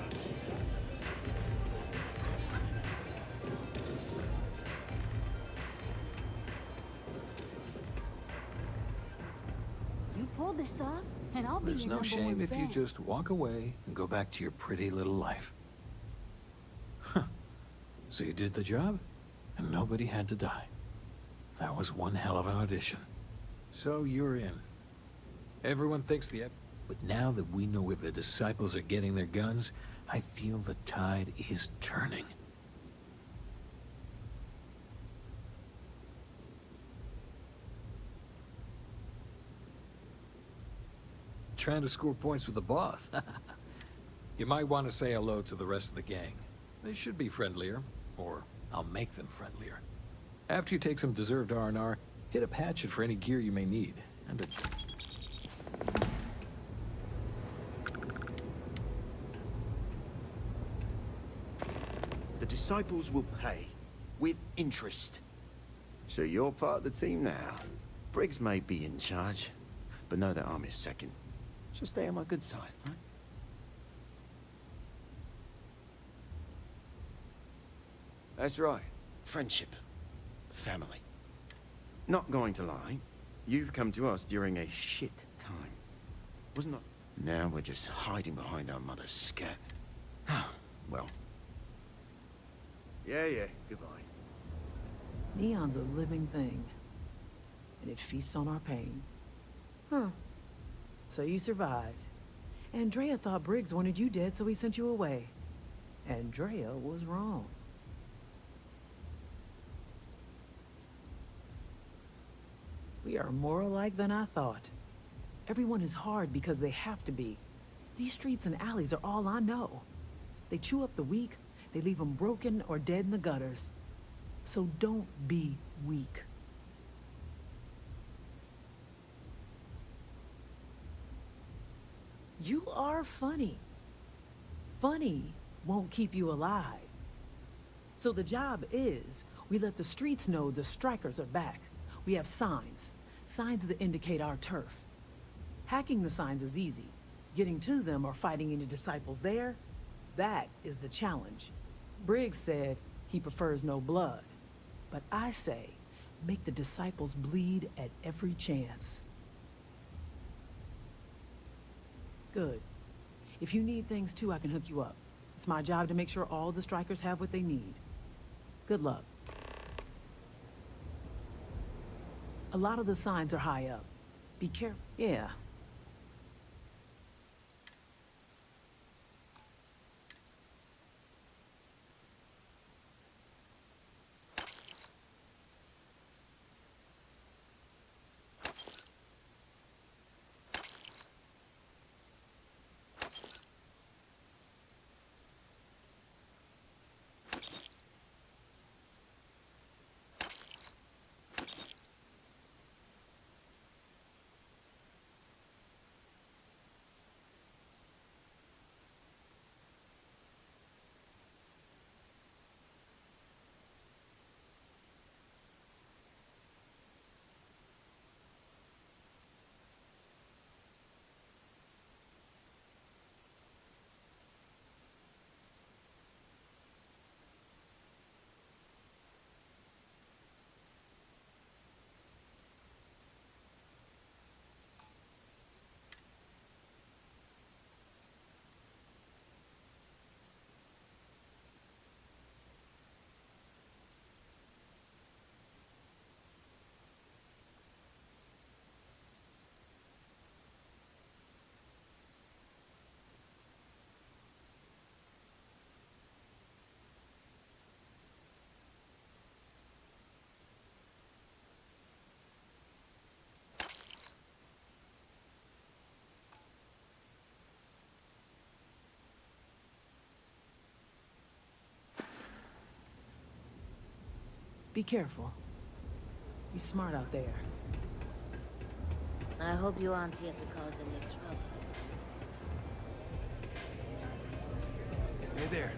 You pull this off, and I'll be There's your no number shame one if you fan. just walk away and go back to your pretty little life. Huh. So you did the job, and nobody had to die. That was one hell of an audition. So you're in. Everyone thinks the But now that we know where the disciples are getting their guns, I feel the tide is turning. Trying to score points with the boss. You might want to say hello to the rest of the gang. They should be friendlier, or I'll make them friendlier. After you take some deserved R&R, hit up Hatchet for any gear you may need. And The disciples will pay. With interest. So you're part of the team now. Briggs may be in charge, but know that I'm his second. So stay on my good side, right? That's right. Friendship. Family. Not going to lie, you've come to us during a shit time. Wasn't it? Now we're just hiding behind our mother's scat. Well. Yeah, goodbye. Neon's a living thing. And it feasts on our pain. Huh. So you survived. Andrea thought Briggs wanted you dead, so he sent you away. Andrea was wrong. We are more alike than I thought. Everyone is hard because they have to be. These streets and alleys are all I know. They chew up the weak, they leave them broken or dead in the gutters. So don't be weak. You are funny. Funny won't keep you alive. So the job is, we let the streets know the strikers are back. We have signs. Signs that indicate our turf. Hacking the signs is easy. Getting to them or fighting any disciples there, that is the challenge. Briggs said he prefers no blood. But I say, make the disciples bleed at every chance. Good. If you need things too, I can hook you up. It's my job to make sure all the strikers have what they need. Good luck. A lot of the signs are high up. Be careful. Yeah. Be careful. Be smart out there. I hope you aren't here to cause any trouble. Hey there.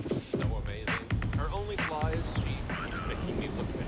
She's so amazing. Her only flaw is she's making me look bad.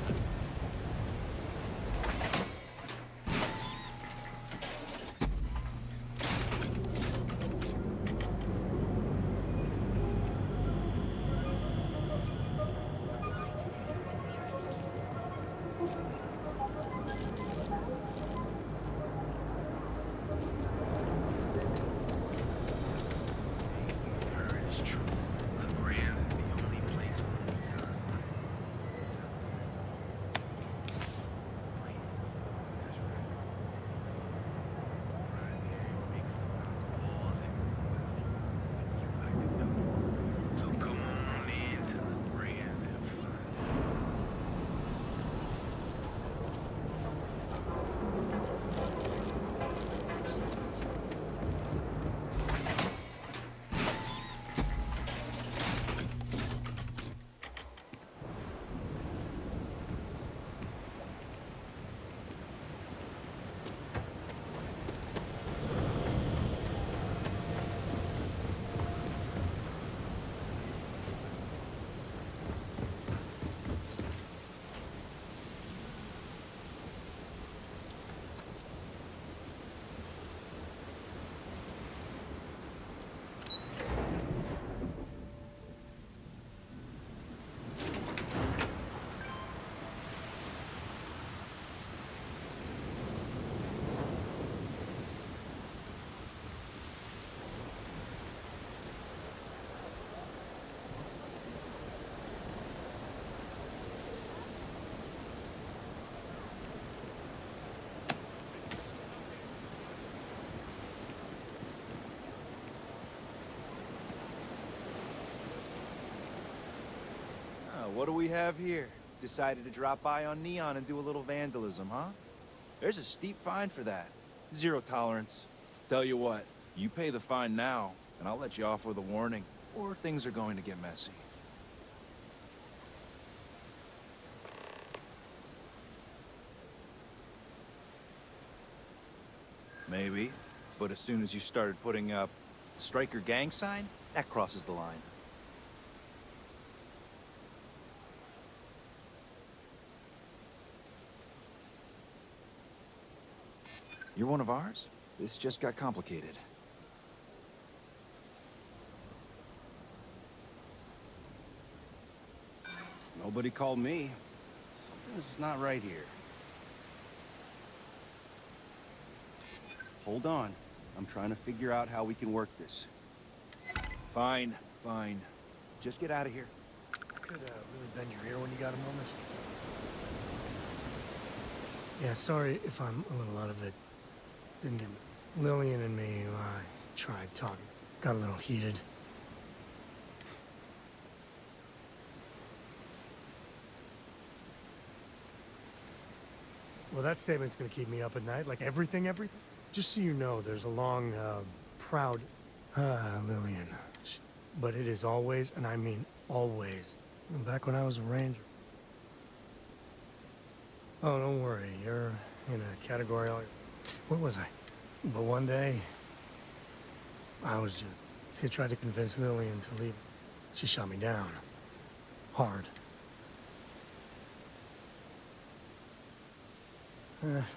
what do we have here? Decided to drop by on Neon and do a little vandalism, huh? There's a steep fine for that. Zero tolerance. Tell you what, you pay the fine now, and I'll let you off with a warning, or things are going to get messy. Maybe, but as soon as you started putting up Striker gang sign, that crosses the line. You're one of ours? This just got complicated. Nobody called me. Something's not right here. Hold on. I'm trying to figure out how we can work this. Fine, fine. Just get out of here. Could really bend your ear when you got a moment. Yeah, sorry if I'm a little out of it. Didn't get Lillian and me. I tried talking. Got a little heated. Well, that statement's gonna keep me up at night, like everything. Just so you know, there's a long, proud, Lillian. But it is always, and I mean always, back when I was a ranger. Oh, don't worry, you're in a category all... What was I? But one day, I was just... See, I tried to convince Lillian to leave. She shot me down. Hard.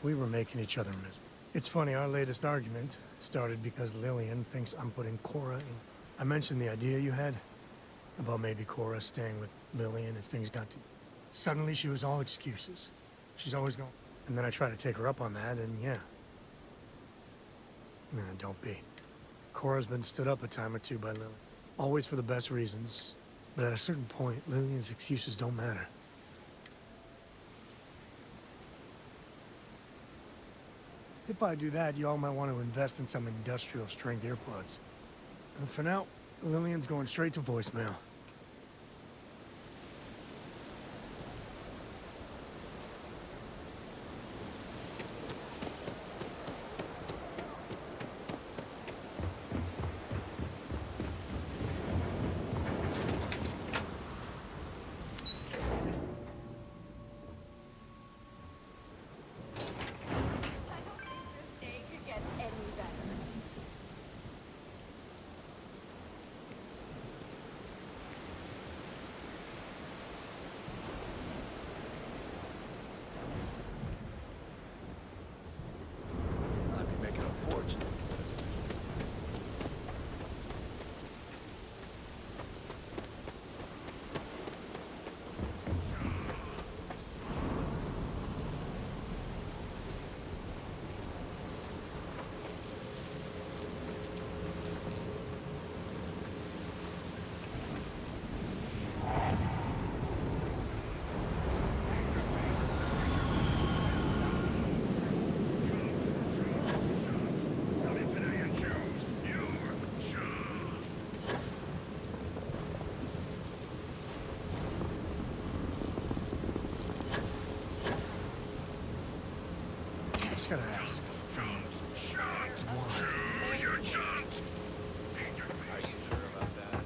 We were making each other miserable. It's funny, our latest argument started because Lillian thinks I'm putting Cora in. I mentioned the idea you had about maybe Cora staying with Lillian if things got too... Suddenly she was all excuses. She's always going... And then I tried to take her up on that, and yeah. Nah, don't be. Cora's been stood up a time or two by Lillian. Always for the best reasons. But at a certain point, Lillian's excuses don't matter. If I do that, you all might want to invest in some industrial strength earplugs. And for now, Lillian's going straight to voicemail. Just gotta ask. Are you sure about that?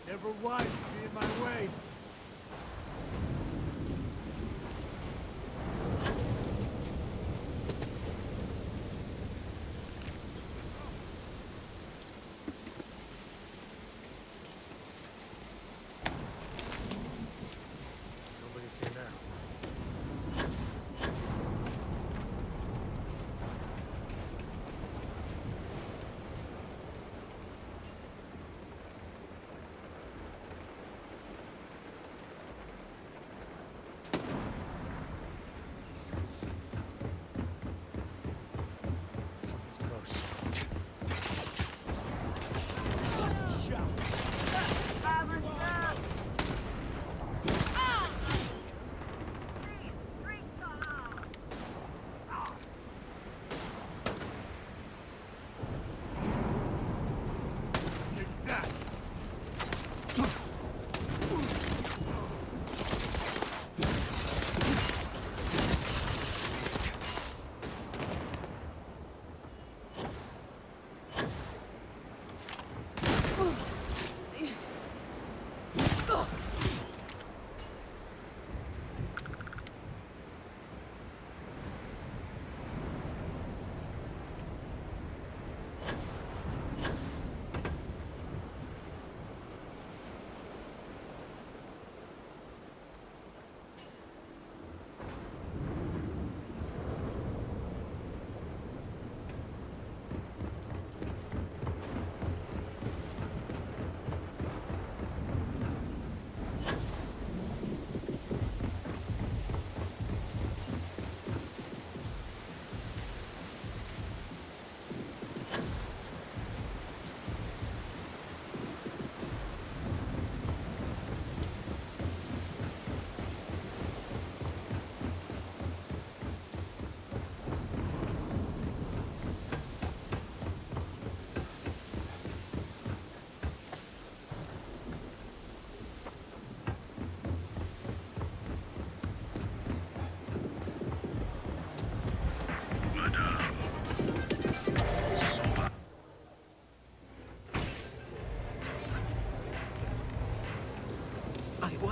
Never wise to be in my way.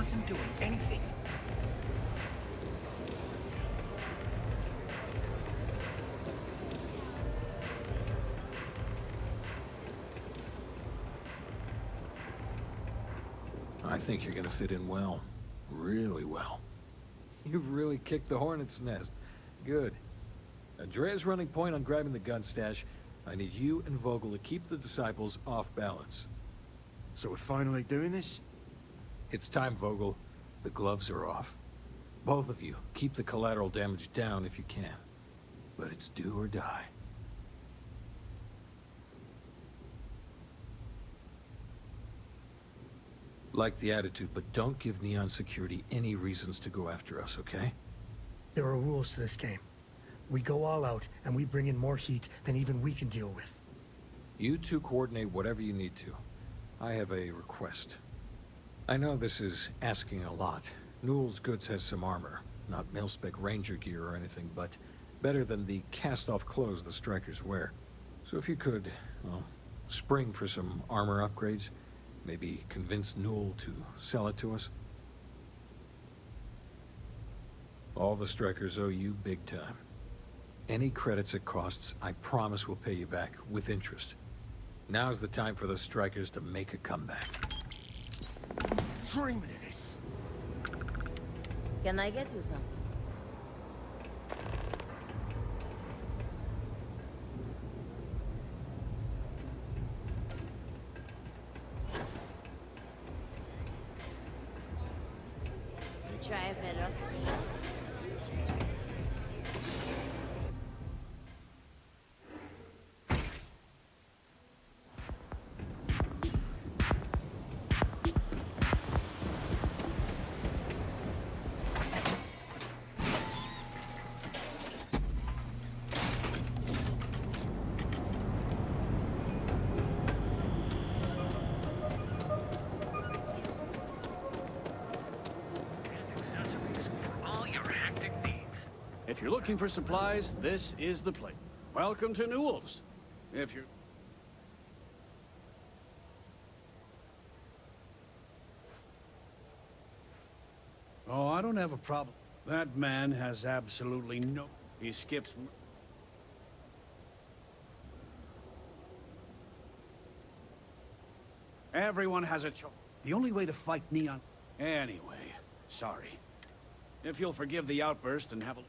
wasn't doing anything. I think you're gonna fit in well. Really well. You've really kicked the hornet's nest. Good. Andrea's running point on grabbing the gun stash. I need you and Vogel to keep the disciples off balance. So we're finally doing this? It's time, Vogel. The gloves are off. Both of you, keep the collateral damage down if you can. But it's do or die. Like the attitude, but don't give Neon Security any reasons to go after us, okay? There are rules to this game. We go all out, and we bring in more heat than even we can deal with. You two coordinate whatever you need to. I have a request. I know this is asking a lot. Newell's Goods has some armor. Not mil-spec ranger gear or anything, but better than the cast-off clothes the strikers wear. So if you could, well, spring for some armor upgrades, maybe convince Newell to sell it to us. All the strikers owe you big time. Any credits it costs, I promise we'll pay you back, with interest. Now's the time for the strikers to make a comeback. Dreaming of this. Can I get you something? You try a ferocity? If you're looking for supplies, this is the place. Welcome to Newell's. If you're... Oh, I don't have a problem. That man has absolutely no... He skips... Everyone has a choice. The only way to fight Neon... Anyway, sorry. If you'll forgive the outburst and have a...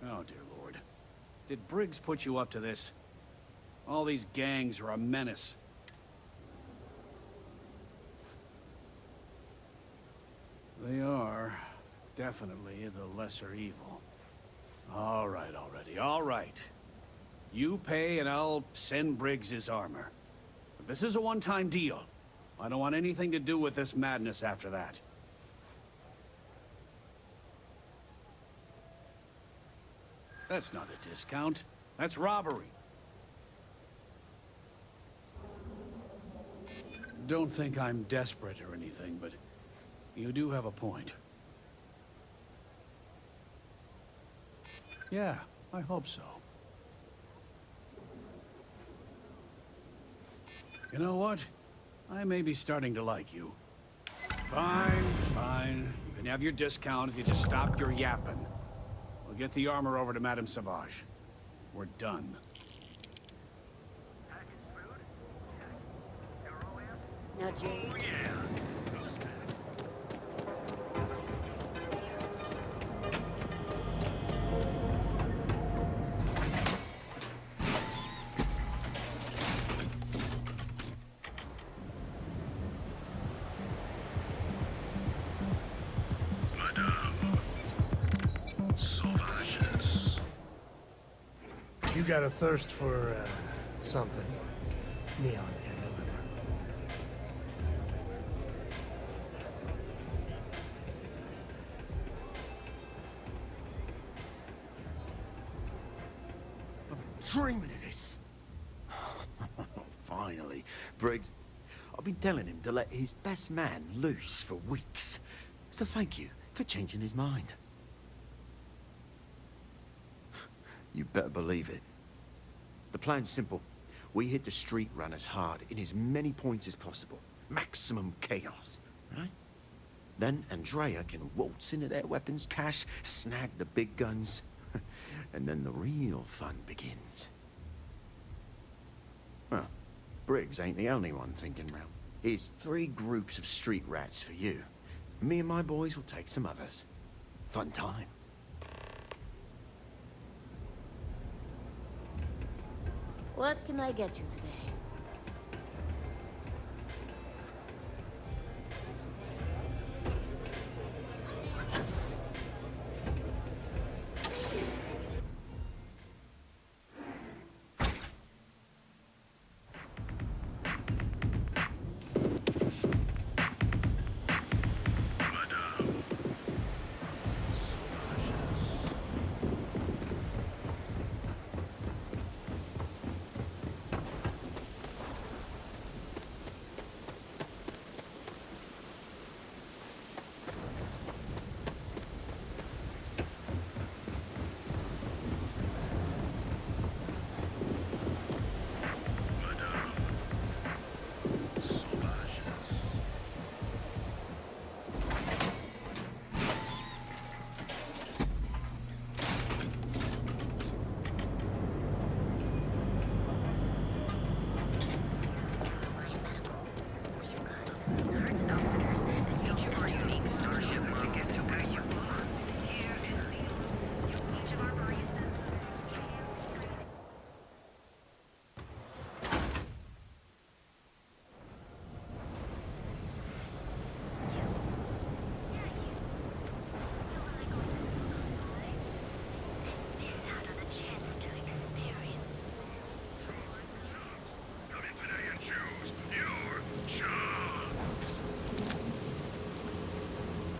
Oh, dear Lord. Did Briggs put you up to this? All these gangs are a menace. They are definitely the lesser evil. All right, already, all right. You pay and I'll send Briggs his armor. But this is a one-time deal. I don't want anything to do with this madness after that. That's not a discount. That's robbery. Don't think I'm desperate or anything, but you do have a point. Yeah, I hope so. You know what? I may be starting to like you. Fine, fine. You can have your discount if you just stop your yapping. We'll get the armor over to Madame Sauvage. We're done. Now, Jane. You got a thirst for, something. Neon can deliver. Dreaming of this. Finally, Briggs. I've been telling him to let his best man loose for weeks. So thank you for changing his mind. You better believe it. The plan's simple. we hit the street runners hard in as many points as possible. Maximum chaos, right? Then Andrea can waltz into their weapons cache, snag the big guns, and then the real fun begins. Well, Briggs ain't the only one thinking round. Here's 3 groups of street rats for you. Me and my boys will take some others. Fun time. What can I get you today?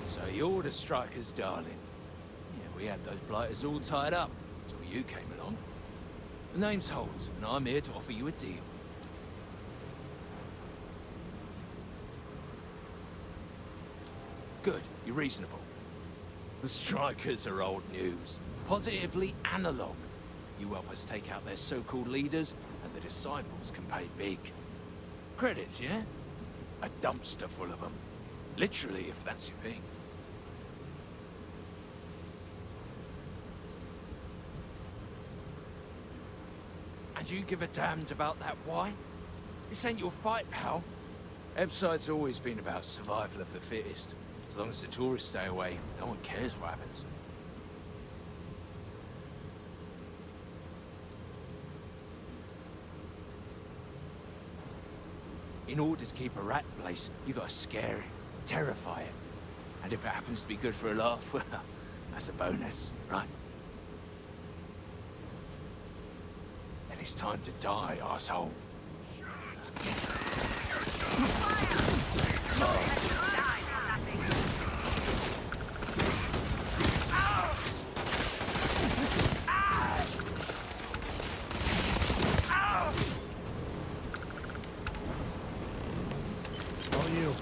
So you're the strikers, darling. Yeah, we had those blighters all tied up until you came along. The name's Holt, and I'm here to offer you a deal. Good, you're reasonable. The strikers are old news. Positively analog. You help us take out their so-called leaders, and the disciples can pay big. Credits, yeah? A dumpster full of them. Literally, if that's your thing. And you give a damned about that why? This ain't your fight, pal. Ebside's always been about survival of the fittest. As long as the tourists stay away, no one cares what happens. In order to keep a rat in place, you gotta scare it, terrify it. And if it happens to be good for a laugh, well, that's a bonus, right? Then it's time to die, arsehole. On you.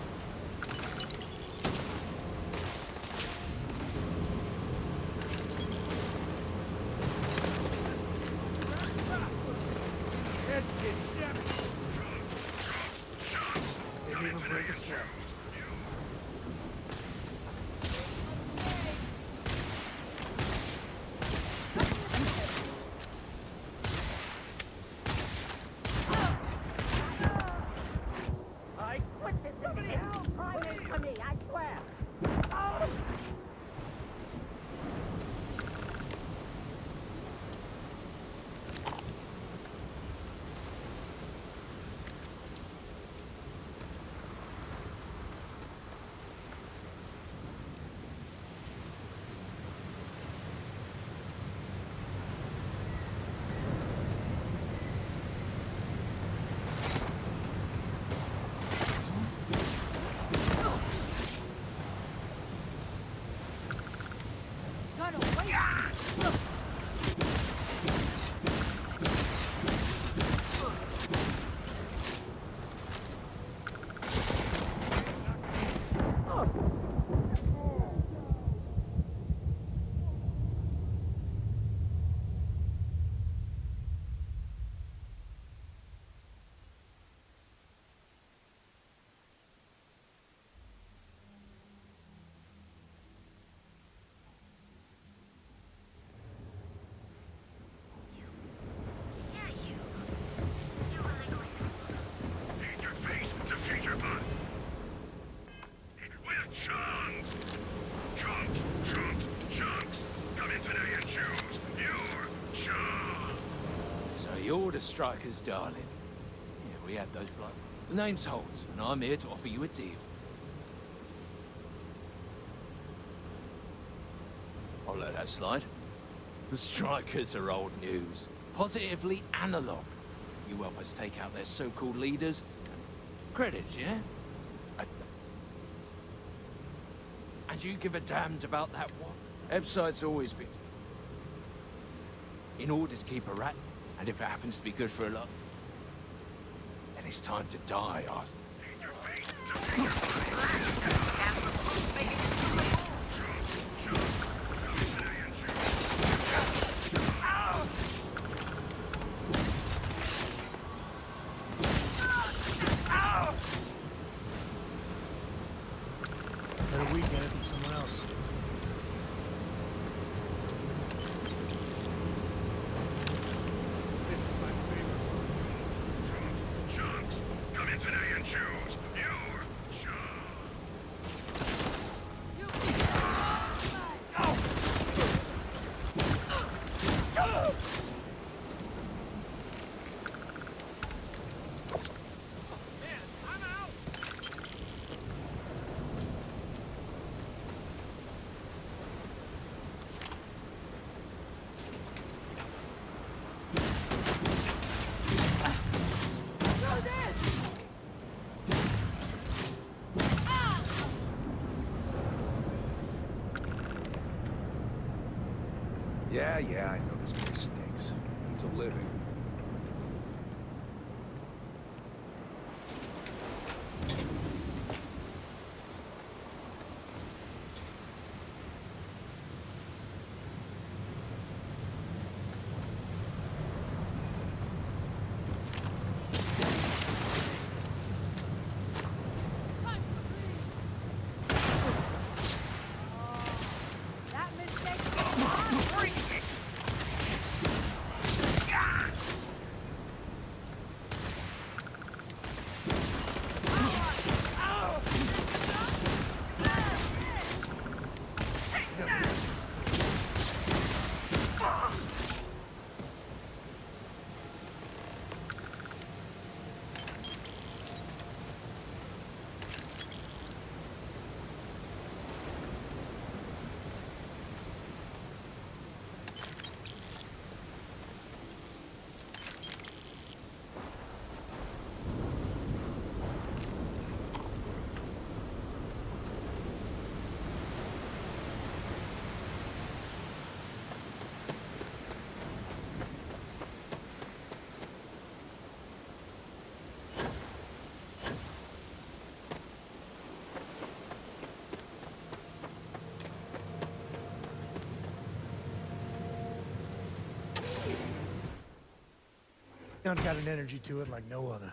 That's it, damn it. Didn't even break a sweat. I quit this. Somebody help! Cry for me, I swear. The Order Strikers, darling. Yeah, we had those blood. The name's Holt, and I'm here to offer you a deal. I'll let that slide. The Strikers are old news. Positively analog. You help us take out their so-called leaders. Credits, yeah? And you give a damned about that one? Epsite's always been. In order to keep a rat, and if it happens to be good for a lot, then it's time to die, Arthur. Better weekend it than someone else. This is my favorite one. Chunks, come in today and choose your Yeah, I know this place stinks. It's a living. Neon's got an energy to it like no other.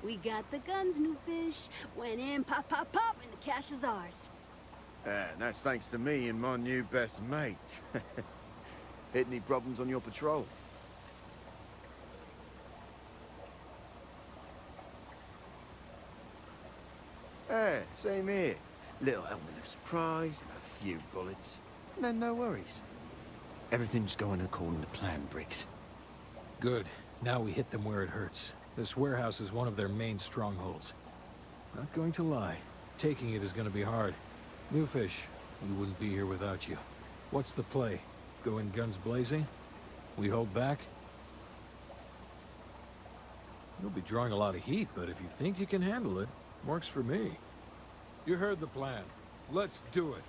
We got the guns, new fish. Went in, pop, pop, pop, and the cash is ours. And that's thanks to me and my new best mate. Hit any problems on your patrol? Same here. Little element of surprise and a few bullets. And then no worries. Everything's going according to plan, Briggs. Good. Now we hit them where it hurts. This warehouse is one of their main strongholds. Not going to lie. Taking it is going to be hard. New fish, we wouldn't be here without you. What's the play? Go in guns blazing? We hold back? You'll be drawing a lot of heat, but if you think you can handle it, works for me. You heard the plan. Let's do it.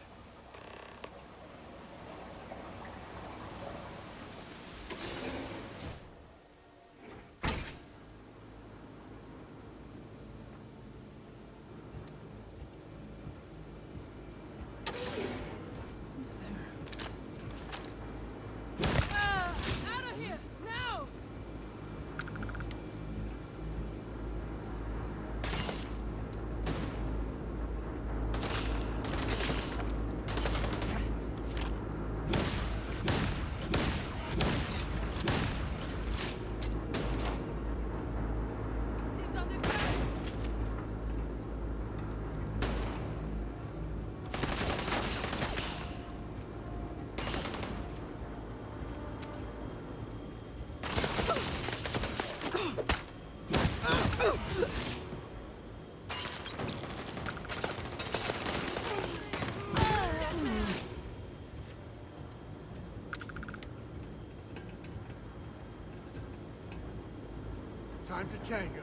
Out of here! Now! Time to tango.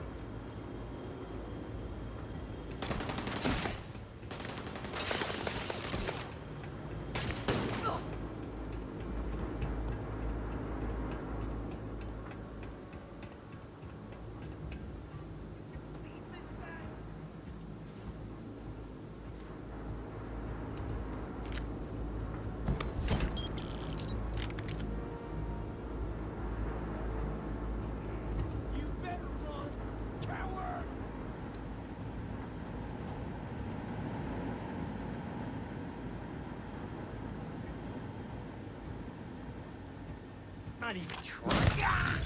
Not even trying.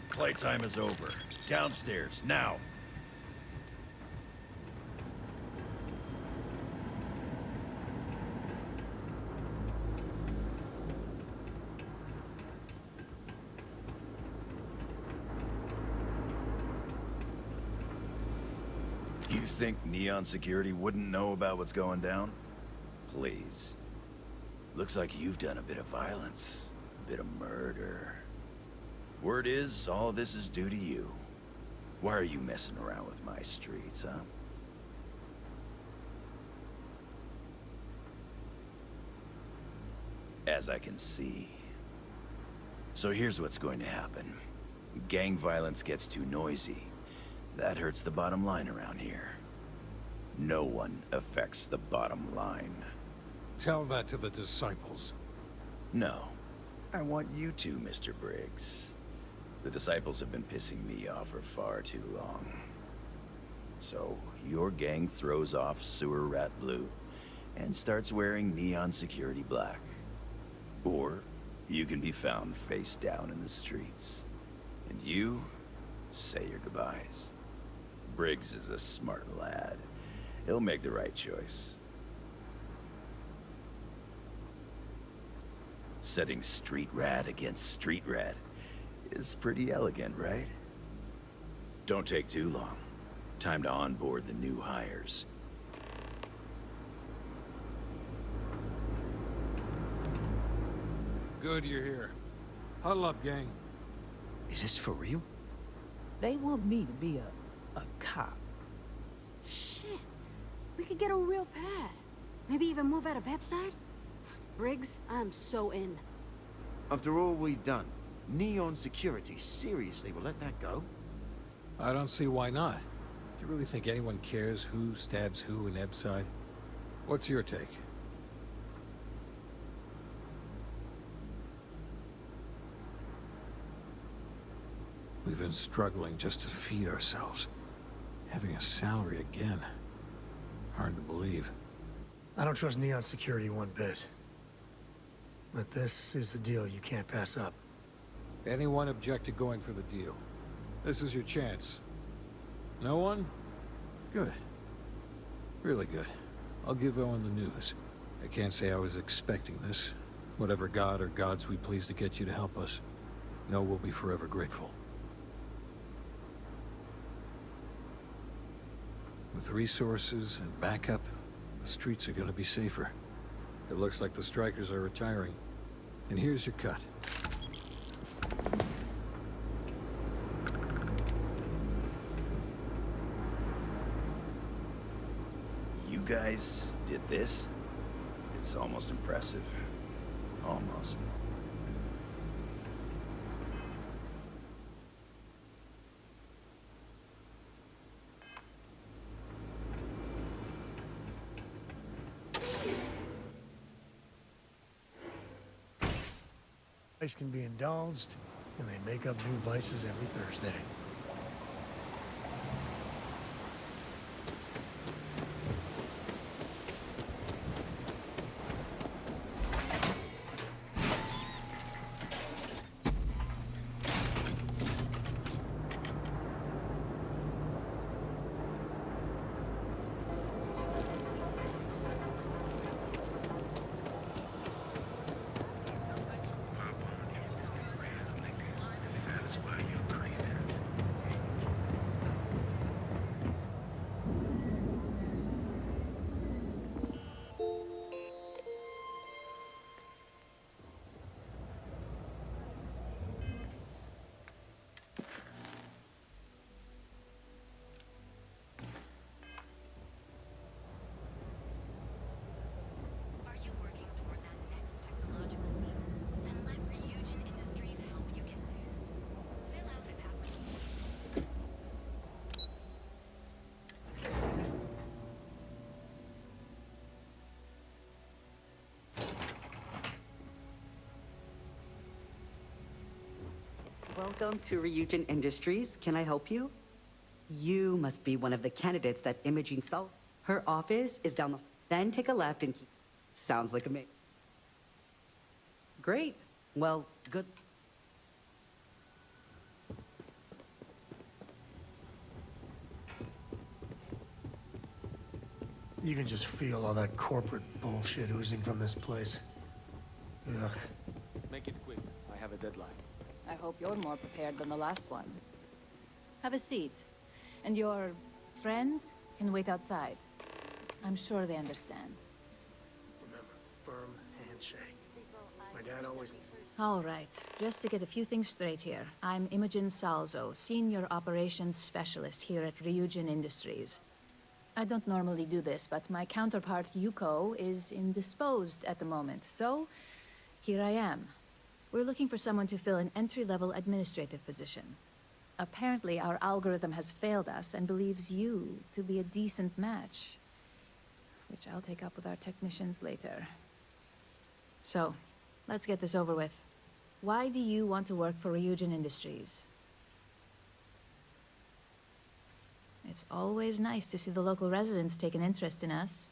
Playtime is over. Downstairs, now. You think Neon Security wouldn't know about what's going down? Please. Looks like you've done a bit of violence, a bit of murder. Word is, all this is due to you. Why are you messing around with my streets, huh? As I can see. So here's what's going to happen. Gang violence gets too noisy. That hurts the bottom line around here. No one affects the bottom line. Tell that to the disciples. No. I want you to, Mr. Briggs. The disciples have been pissing me off for far too long. So, your gang throws off Sewer Rat Blue and starts wearing Neon Security Black. Or, you can be found face down in the streets. And you say your goodbyes. Briggs is a smart lad. He'll make the right choice. Setting street rat against street rat is pretty elegant, right? Don't take too long. Time to onboard the new hires. Good you're here. Huddle up, gang. Is this for real? They want me to be a cop. Shit. We could get a real pad. Maybe even move out of Pepside? Briggs, I'm so in. After all we've done, Neon Security seriously will let that go? I don't see why not. Do you really think anyone cares who stabs who in Ebside? What's your take? We've been struggling just to feed ourselves. Having a salary again. Hard to believe. I don't trust Neon Security one bit. But this is the deal you can't pass up. Anyone object to going for the deal? This is your chance. No one? Good. Really good. I'll give Owen the news. I can't say I was expecting this. Whatever god or gods we please to get you to help us, know we'll be forever grateful. With resources and backup, the streets are gonna be safer. It looks like the strikers are retiring. And here's your cut. You guys did this? It's almost impressive. Almost. Vice can be indulged, and they make up new vices every Thursday. Welcome to Ryujin Industries. Can I help you? You must be one of the candidates that Imogene saw. Her office is down the... Then take a left and keep... Sounds like a mate. Great. Well, good... You can just feel all that corporate bullshit oozing from this place. Ugh. Make it quick. I have a deadline. I hope you're more prepared than the last one. Have a seat. And your friend can wait outside. I'm sure they understand. Remember, firm handshake. My dad always... All right, just to get a few things straight here. I'm Imogen Salzo, Senior Operations Specialist here at Ryujin Industries. I don't normally do this, but my counterpart, Yuko, is indisposed at the moment, so here I am. We're looking for someone to fill an entry-level administrative position. Apparently, our algorithm has failed us and believes you to be a decent match, which I'll take up with our technicians later. So, let's get this over with. Why do you want to work for Ryujin Industries? It's always nice to see the local residents take an interest in us.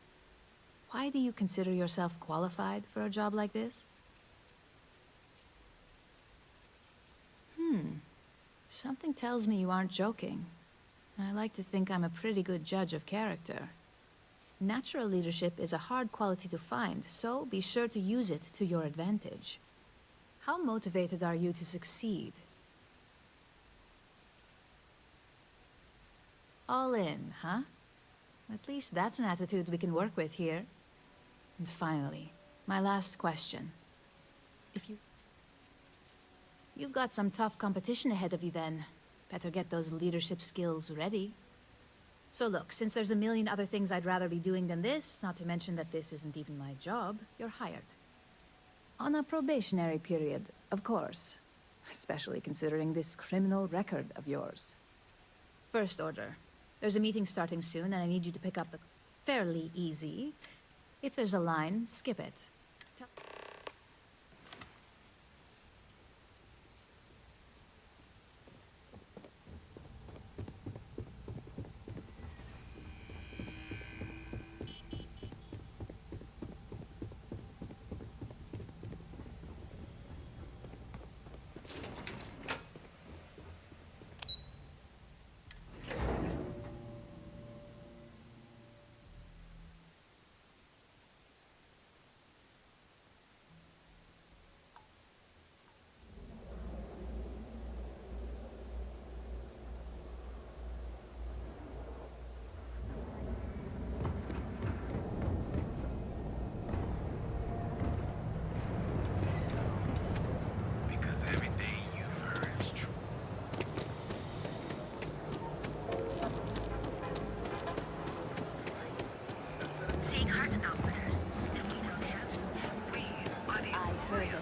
Why do you consider yourself qualified for a job like this? Something tells me you aren't joking. I like to think I'm a pretty good judge of character. Natural leadership is a hard quality to find, so be sure to use it to your advantage. How motivated are you to succeed? All in, huh? At least that's an attitude we can work with here. And finally, my last question. You've got some tough competition ahead of you then. Better get those leadership skills ready. So look, since there's a million other things I'd rather be doing than this, not to mention that this isn't even my job, you're hired. On a probationary period, of course. Especially considering this criminal record of yours. First order. There's a meeting starting soon, and I need you to pick up the... Fairly easy. If there's a line, skip it.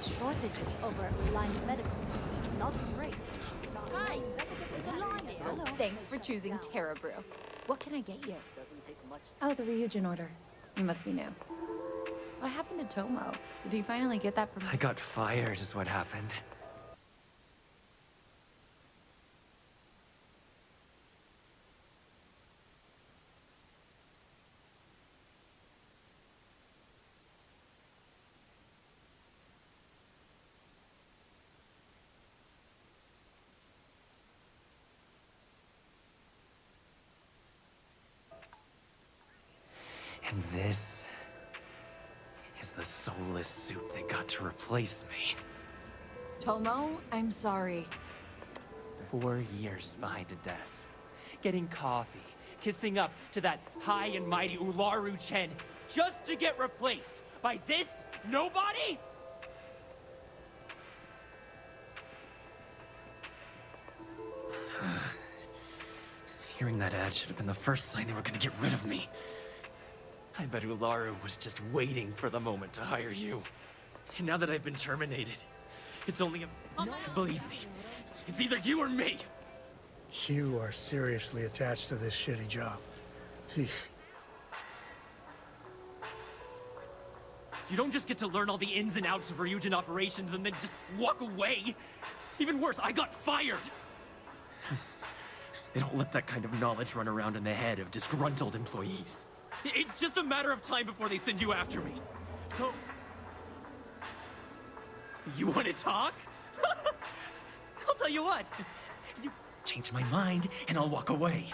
shortages over line medical. Not great. Hi, there's a line here. Hello. Thanks for choosing Terra Brew. What can I get you? Oh, the Ryujin order. You must be new. What happened to Tomo? Did he finally get that promotion? I got fired is what happened. And this is the soulless suit that got to replace me. Tomo, I'm sorry. 4 years behind a desk, getting coffee, kissing up to that high and mighty Ularu Chen, just to get replaced by this nobody? Hearing that ad should have been the first sign they were gonna get rid of me. I bet Ularu was just waiting for the moment to hire you. And now that I've been terminated, it's only a... Believe me, it's either you or me! You are seriously attached to this shitty job. See, You don't just get to learn all the ins and outs of Ryujin operations and then just walk away. Even worse, I got fired! They don't let that kind of knowledge run around in the head of disgruntled employees. It's just a matter of time before they send you after me. So... You want to talk? I'll tell you what. You change my mind, and I'll walk away.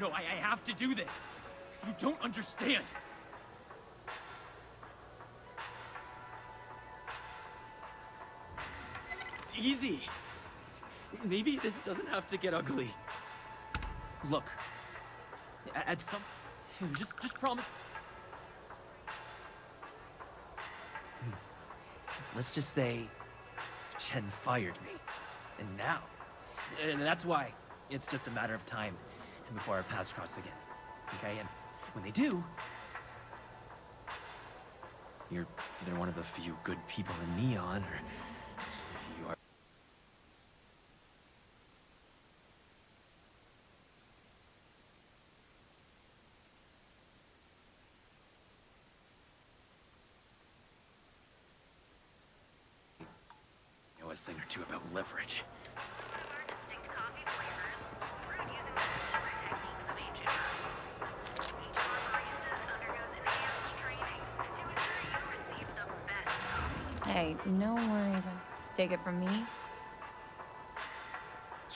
No, I have to do this. You don't understand. Easy. Maybe this doesn't have to get ugly. Look, at some... Just promise... Let's just say Chen fired me. And now... And that's why it's just a matter of time before our paths cross again. Okay? And when they do... You're either one of the few good people in Neon, or... You are... know a thing or two about leverage. Hey, no worries. Take it from me?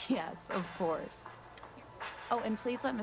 Yes, of course. Oh, and please let Mr.